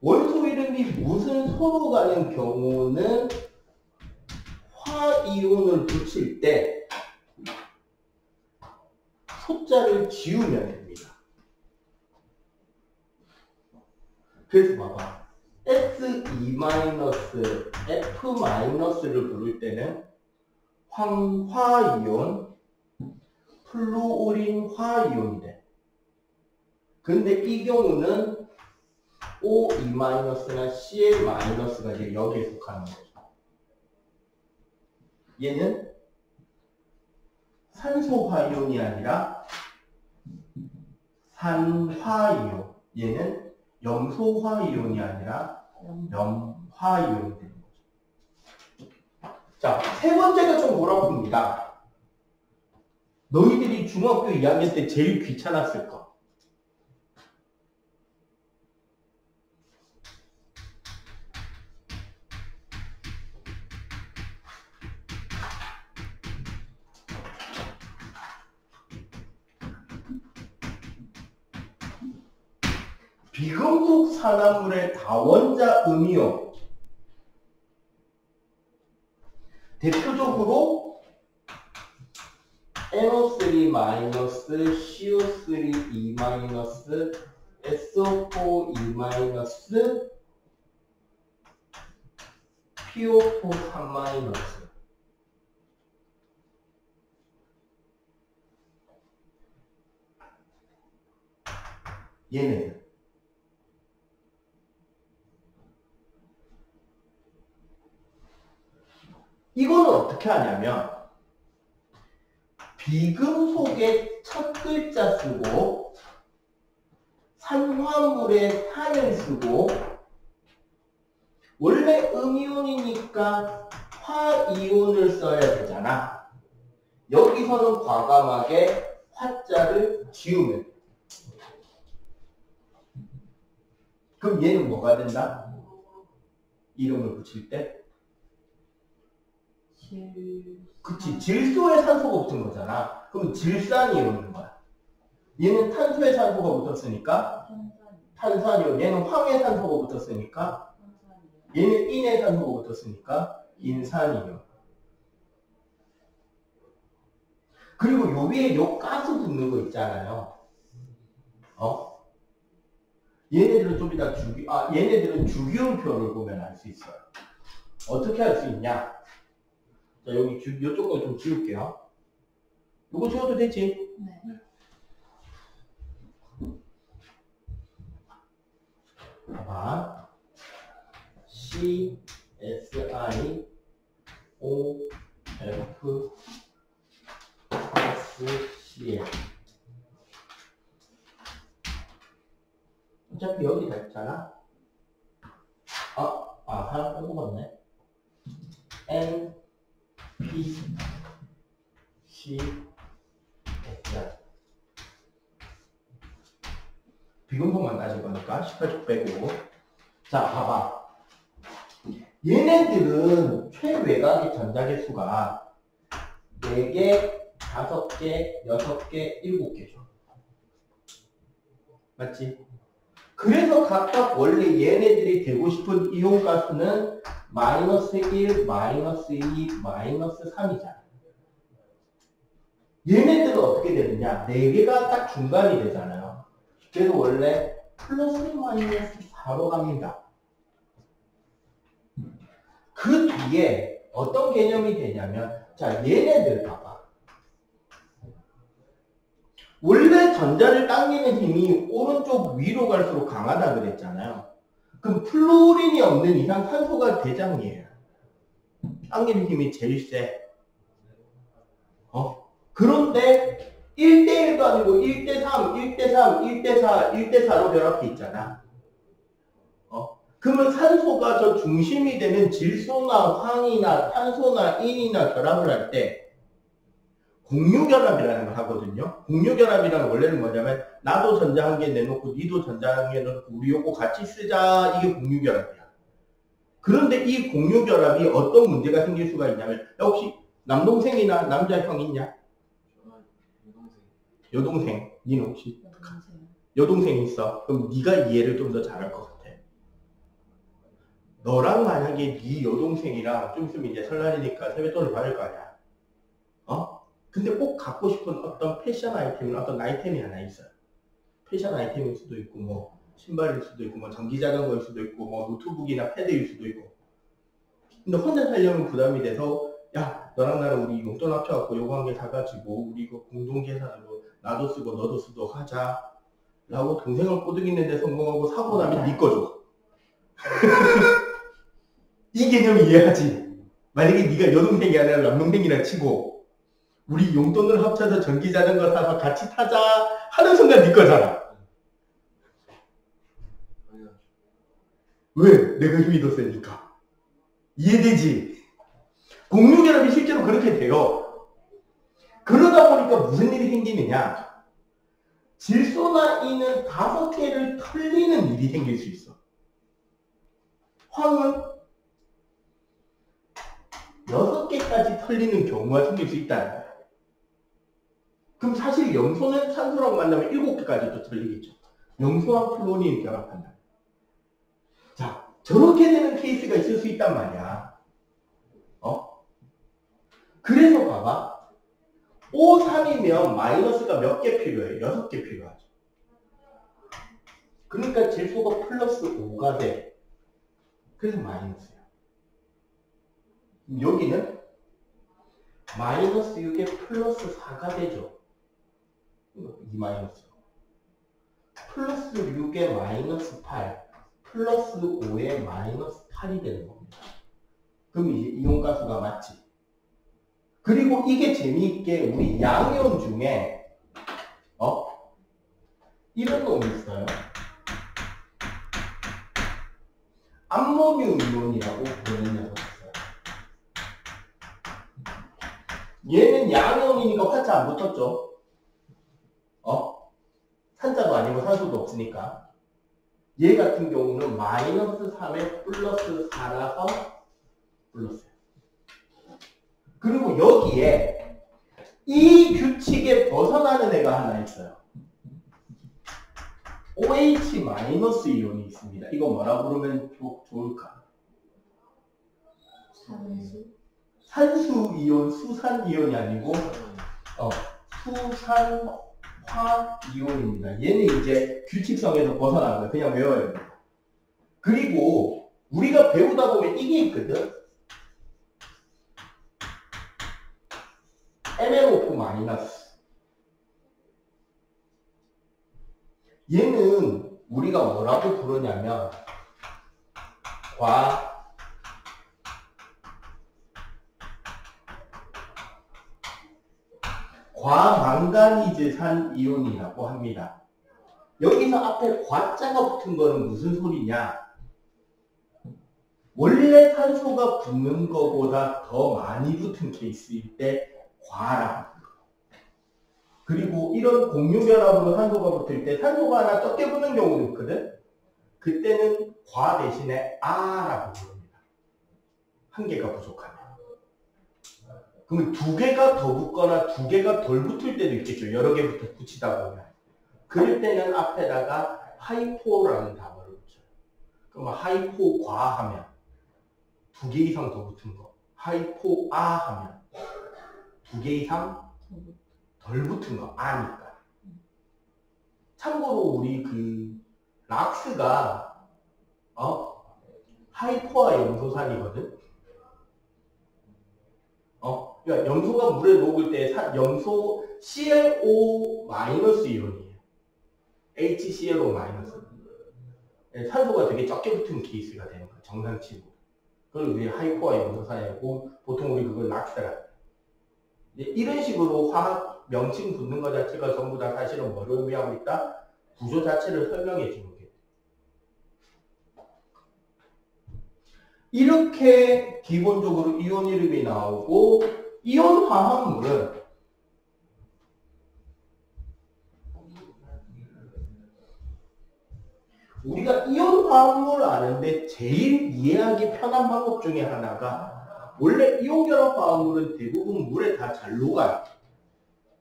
원소 이름이 무슨 소로 가는 경우는 화이온을 붙일 때 소자를 지우면 됩니다. 그래서 봐봐. S2-F-를 부를 때는 황화이온, 플루오린 화이온이 돼. 근데 이 경우는 O2-나 Cl-가 이제 여기에 속하는 거죠. 얘는 산소화이온이 아니라 산화이온. 얘는 염소화이온이 아니라 염화이온이 되는 거죠. 자, 세 번째가 좀 어렵습니다. 너희들이 중학교 2학년 때 제일 귀찮았을 거. 비금속 산화물의 다원자 음이온. 대표적으로 NO3-, CO3-, SO4-, PO4-. 얘네들. 이거는 어떻게 하냐면 비금속의 첫 글자 쓰고 산화물의 산을 쓰고 원래 음이온이니까 화이온을 써야 되잖아. 여기서는 과감하게 화자를 지우면 돼. 그럼 얘는 뭐가 된다? 이름을 붙일 때? 그치, 질소에 산소가 붙은 거잖아. 그럼 질산이 오는 거야. 얘는 탄소에 산소가 붙었으니까 탄산이온. 얘는 황에 산소가 붙었으니까 얘는 인에 산소가 붙었으니까 인산이온. 그리고 요 위에 요 가스 붙는 거 있잖아요. 얘네들은 좀 이따 얘네들은 주기율표를 보면 알 수 있어요. 어떻게 할 수 있냐? 자, 여기 요쪽 거 좀 지울게요. 요거 지워도 되지? 네. 봐봐. C, S, I, O, F, S, C, L. 어차피 여기 다 있잖아. 하나 빼먹었네. N, P, C, S. 비금속만 따질 거니까 18쪽 빼고. 자, 봐봐. 얘네들은 최외곽의 전자개수가 4개, 5개, 6개, 7개죠. 맞지? 그래서 각각 원래 얘네들이 되고 싶은 이온가스는 -1, -2, -3이잖아. 얘네들은 어떻게 되느냐? 4개가 딱 중간이 되잖아요. 그래서 원래 플러스 마이너스 4로 갑니다. 그 뒤에 어떤 개념이 되냐면, 자, 얘네들 봐봐. 원래 전자를 당기는 힘이 오른쪽 위로 갈수록 강하다 그랬잖아요. 그럼 플루오린이 없는 이상 산소가 대장이에요. 당기는 힘이 제일 세. 그런데 1대1도 아니고 1대3, 1대3, 1대4, 1대4로 결합해 있잖아. 그러면 산소가 저 중심이 되는 질소나 황이나 탄소나 인이나 결합을 할 때 공유결합이라는 걸 하거든요. 공유결합이란 원래는 뭐냐면 나도 전자 한 개 내놓고 니도 전자 한 개 내놓고 우리 요거 같이 쓰자. 이게 공유결합이야. 그런데 이 공유결합이 어떤 문제가 생길 수가 있냐면 혹시 남동생이나 남자 형 있냐? 여동생. 니는 혹시? 여동생이 있어. 그럼 네가 이해를 좀 더 잘할 것 같아. 너랑 만약에 네 여동생이랑 좀 있으면 이제 설날이니까 세뱃돈을 받을 거 아니야. 근데 꼭 갖고 싶은 어떤 패션 아이템이나 어떤 아이템이 하나 있어요. 패션 아이템일 수도 있고, 뭐 신발일 수도 있고, 뭐 전기자전거일 수도 있고, 뭐 노트북이나 패드일 수도 있고. 근데 혼자 살려면 부담이 돼서, 야, 너랑 나랑 우리 용돈 합쳐갖고 요거 한 개 사가지고 우리 이거 공동계산으로 나도 쓰고 너도 쓰고 하자 라고 동생을 꼬드기는데 성공하고 사고 나면 네 거죠. 이 개념 이해하지? 만약에 네가 여동생이 아니라 남동생이라 치고 우리 용돈을 합쳐서 전기자전거 사서 같이 타자 하는 순간 네 거잖아. 왜? 내가 힘이 더 세니까. 이해되지? 공유결합이 실제로 그렇게 돼요. 그러다 보니까 무슨 일이 생기느냐? 질소나 E는 5개를 털리는 일이 생길 수 있어. 황은 6개까지 털리는 경우가 생길 수 있다는 거야. 그럼 사실 염소는 산소랑 만나면 7개까지도 털리겠죠. 염소와 플로린이 결합한다. 자, 저렇게 되는 케이스가 있을 수 있단 말이야. 그래서 봐봐. O3이면 마이너스가 몇 개 필요해? 6개 필요하죠. 그러니까 질소가 플러스 5가 돼. 그래서 마이너스야. 여기는 마이너스 6에 플러스 4가 되죠. 이 마이너스. 플러스 6에 마이너스 8, 플러스 5에 마이너스 8이 되는 겁니다. 그럼 이제 이온가스가 맞지. 그리고 이게 재미있게 우리 양이온 중에 이런 놈이 있어요. 암모늄 이온이라고 부르는 녀석이 있어요. 얘는 양이온이니까 화자 안 붙었죠. 산자도 아니고 산소도 없으니까. 얘 같은 경우는 마이너스 3에 플러스 4라서 플러스예요. 그리고 여기에 이 규칙에 벗어나는 애가 하나 있어요. OH 마이너스 이온이 있습니다. 이거 뭐라 부르면 좋을까? 산수 이온, 수산 이온이 아니고 수산화 이온입니다. 얘는 이제 규칙성에서 벗어나는 거예요. 그냥 외워야 됩니다. 그리고 우리가 배우다 보면 이게 있거든. MnO2 마이너스. 얘는 우리가 뭐라고 부르냐면 과망가니즈산 이온이라고 합니다. 여기서 앞에 과자가 붙은 거는 무슨 소리냐? 원래 산소가 붙는 거보다 더 많이 붙은 케이스일 때 과라고. 그리고 이런 공유결합으로 산소가 붙을 때 산소가 하나 적게 붙는 경우도 있거든. 그때는 과 대신에 아라고 부릅니다. 한 개가 부족하면. 그러면 2개가 더 붙거나 2개가 덜 붙을 때도 있겠죠. 여러 개 붙이다 보면. 그럴 때는 앞에다가 하이포라는 단어를 붙여요. 그럼 하이포과 하면 2개 이상 더 붙은 거. 하이포아 하면 2개 이상 덜 붙은 거 아니까. 참고로 우리 락스가 하이포아 염소산이거든. 그러니까 염소가 물에 녹을 때 염소 ClO 마이너스 이온이에요. HClO 마이너스. 산소가 되게 적게 붙은 케이스가 되는 거예요. 정상치고. 그걸 우리 하이포아 염소산이고 보통 우리 그걸 락스라. 이런 식으로 화학 명칭 붙는 것 자체가 전부 다 사실은 뭐를 의미하고 있다? 구조 자체를 설명해 주는 게. 이렇게 기본적으로 이온 이름이 나오고, 이온 화합물은 우리가 이온 화합물을 아는데 제일 이해하기 편한 방법 중에 하나가, 원래 이온결합 화합물은 대부분 물에 다 잘 녹아요.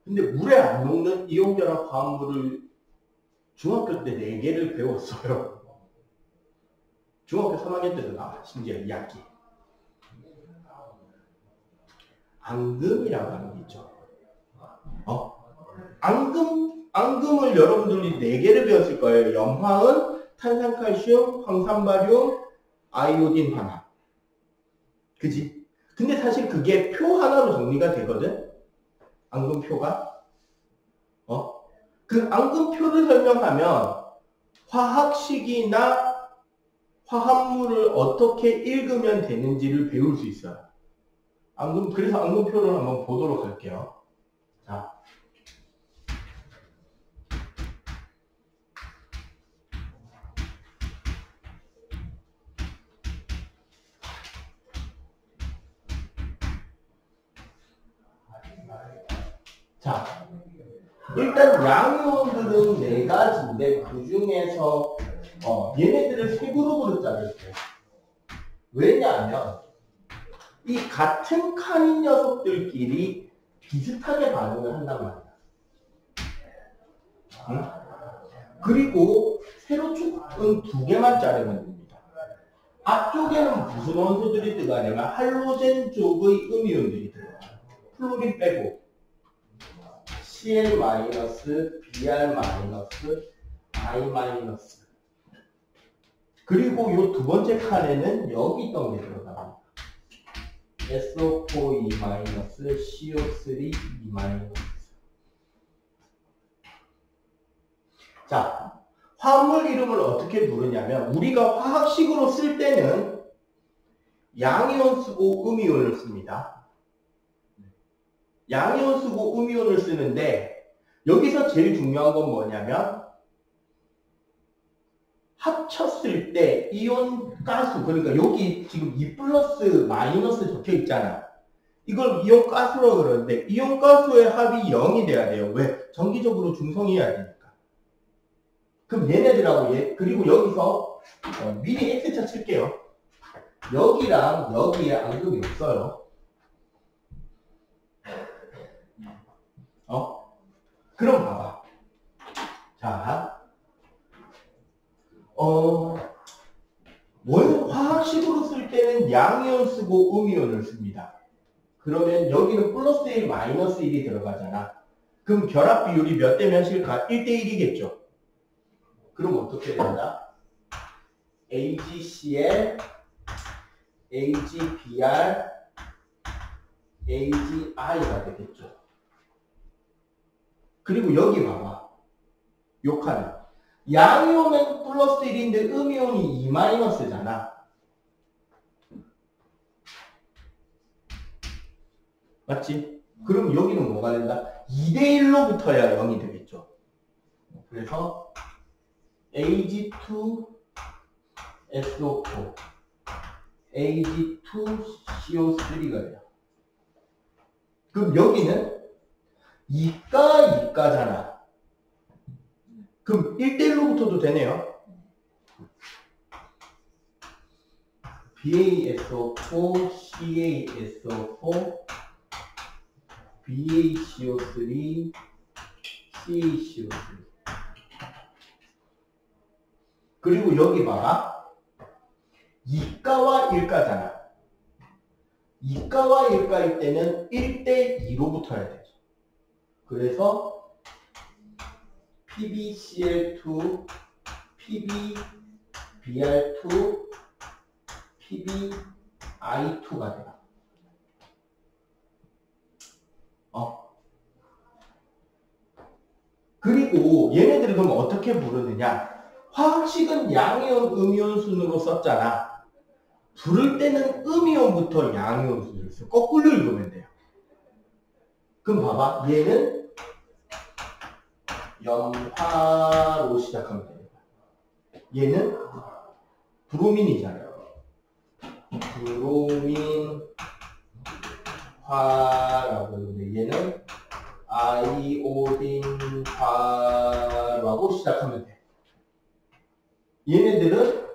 근데 물에 안 녹는 이온결합 화합물을 중학교 때 4개를 배웠어요. 중학교 3학년 때도 나와, 심지어 2학기. 앙금이라고 하는 게 있죠. 앙금을 여러분들이 4개를 배웠을 거예요. 염화은, 탄산칼슘, 황산바륨, 아이오딘 하나. 그지? 근데 사실 그게 표 하나로 정리가 되거든? 앙금표가. 그 앙금표를 설명하면 화학식이나 화합물을 어떻게 읽으면 되는지를 배울 수 있어요. 그래서 앙금표를 한번 보도록 할게요. 자. 자, 일단 양이온들은 4가지인데 그 중에서 얘네들을 3그룹으로 자를게요. 왜냐하면 이 같은 칸인 녀석들끼리 비슷하게 반응을 한단 말이야. 응? 그리고 세로축은 2개만 자르면 됩니다. 앞쪽에는 무슨 원소들이 들어가냐면 할로젠 쪽의 음이온들이 들어가요. 플로린 빼고 Cl-, Br-, I-. 그리고 요 2번째 칸에는 여기 있던 게 들어갑니다. SO4, E-, CO3, E-. 자, 화합물 이름을 어떻게 부르냐면 우리가 화학식으로 쓸 때는 양이온 쓰고 음이온을 씁니다. 양이온 쓰고 음이온을 쓰는데 여기서 제일 중요한 건 뭐냐면 합쳤을 때 이온 가스, 그러니까 여기 지금 E+, 적혀 있잖아. 이걸 이온 가스로 그러는데 이온 가스의 합이 0이 돼야 돼요. 왜? 정기적으로 중성이어야 되니까. 그럼 얘네들하고 그리고 여기서 미리 X자 칠게요. 여기랑 여기에 앙금이 없어요. 그럼 봐봐. 자, 화학식으로 쓸 때는 양이온 쓰고 음이온을 씁니다. 그러면 여기는 플러스 1, 마이너스 1이 들어가잖아. 그럼 결합 비율이 몇 대 몇일까? 1대1이겠죠. 그럼 어떻게 된다? AgCl, AgBr, AgI가 되겠죠. 그리고 여기 봐봐. 요 칸은 양이온은 플러스 1인데 음이온이 E-잖아. 맞지? 그럼 여기는 뭐가 된다? 2대1로 붙어야 0이 되겠죠. 그래서 Ag2SO4, Ag2CO3가 돼요. 그럼 여기는 이가잖아. 그럼 1대1로 붙어도 되네요. BaSO4, CaSO4, BaCO3, CaCO3. 그리고 여기 봐봐. 이가와 일가잖아. 이가와 일가일 때는 1대2로 붙어야 되죠. 그래서 PbCl2, PbBr2, PbI2가 돼요. 그리고 얘네들을 그럼 어떻게 부르느냐? 화학식은 양이온, 음이온 순으로 썼잖아. 부를 때는 음이온부터 양이온 순으로 써. 거꾸로 읽으면 돼요. 그럼 봐봐. 얘는 염화로 시작하면 돼요. 얘는 브로민이잖아요. 브로민화라고 하는데 얘는 아이오딘화라고 시작하면 돼. 얘네들은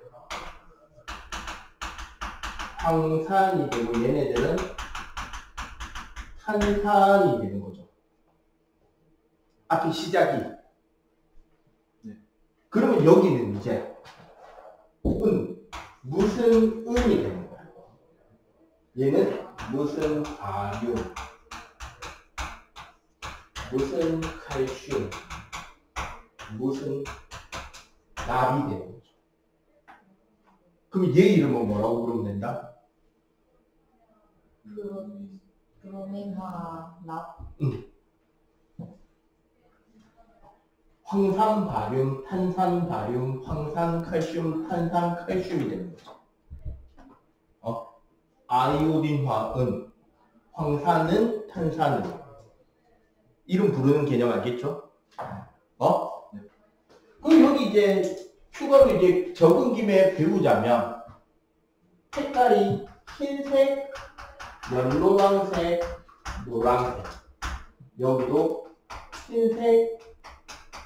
황산이 되고 얘네들은 탄산이 되는 거죠. 앞에 시작이. 그러면 여기는 이제 무슨 은이 되는 거야. 얘는 무슨 바륨, 무슨 칼슘, 무슨 납이 되는 거죠. 그럼 얘 이름은 뭐라고 부르면 된다? 브로민화 납. 황산 바륨, 탄산 바륨, 황산 칼슘, 탄산 칼슘이 되는 거죠. 아이오딘화은, 황산은, 탄산은. 이름 부르는 개념 알겠죠? 그럼 여기 이제 추가로 이제 적은 김에 배우자면 색깔이 흰색, 연노란색, 노란색. 여기도 흰색,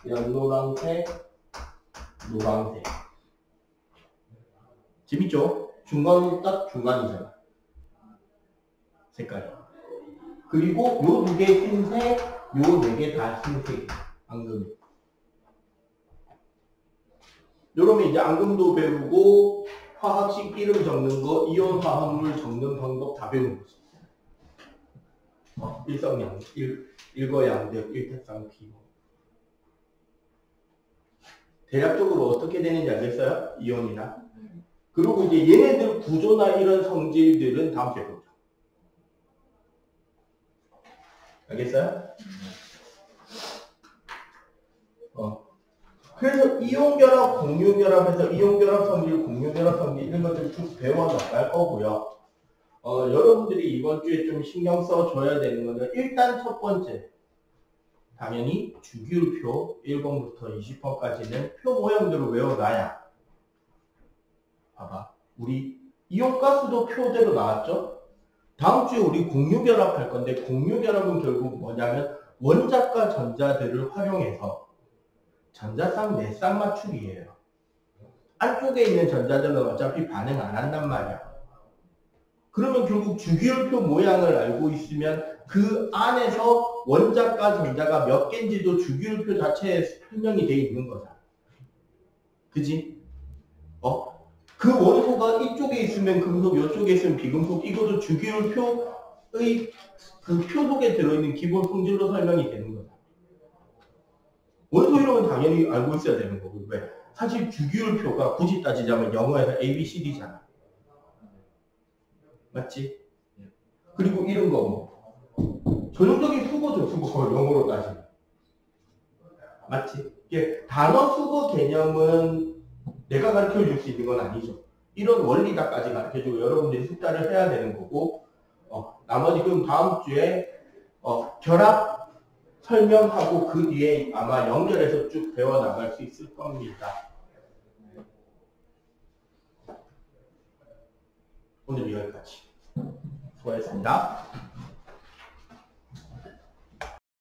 연노란색, 노란색. 재밌죠? 중간은 딱 중간이잖아. 색깔이. 그리고 요 두 개 흰색, 요 네 개 다 흰색이야. 앙금. 요러면 이제 앙금도 배우고 화학식 이름 적는 거, 이온 화합물 적는 방법 다 배우는 거지. 일성양, 일거양득, 일택상피. 대략적으로 어떻게 되는지 알겠어요? 이온이나. 그리고 이제 얘네들 구조나 이런 성질들은 다음 주에 배우자. 알겠어요? 그래서 이온결합, 공유결합에서 이온결합 성질, 공유결합 성질 이런 것들 쭉 배워나갈 거고요. 여러분들이 이번 주에 좀 신경 써줘야 되는 거는 일단 첫 번째 당연히 주기율표 1번부터 20번까지는 표 모양대로 외워놔야 봐봐. 우리 이온가스도 표대로 나왔죠? 다음 주에 우리 공유결합 할 건데 공유결합은 결국 뭐냐면 원자과 전자들을 활용해서 전자쌍 내쌍 맞추기예요. 안쪽에 있는 전자들은 어차피 반응 안 한단 말이야. 그러면 결국 주기율표 모양을 알고 있으면 그 안에서 원자과 전자가 몇 개인지도 주기율표 자체에 설명이 되어 있는 거잖아. 그지? 그 원소가 이쪽에 있으면 금속, 이쪽에 있으면 비금속, 이것도 주기율표의 그 표 속에 들어있는 기본 성질로 설명이 되는 거다. 원소 이름은 당연히 알고 있어야 되는 거고. 왜? 사실 주기율표가 굳이 따지자면 영어에서 A, B, C, D잖아. 맞지? 그리고 이런 거 뭐. 전형적인 수거죠, 수거. 영어로 따지면. 맞지? 이게 단어 수거 개념은 내가 가르쳐 줄 수 있는 건 아니죠. 이런 원리다까지 가르쳐 주고 여러분들이 숙달을 해야 되는 거고, 나머지 그럼 다음 주에, 결합 설명하고 그 뒤에 아마 연결해서 쭉 배워나갈 수 있을 겁니다. 오늘 여기까지. 수고하셨습니다.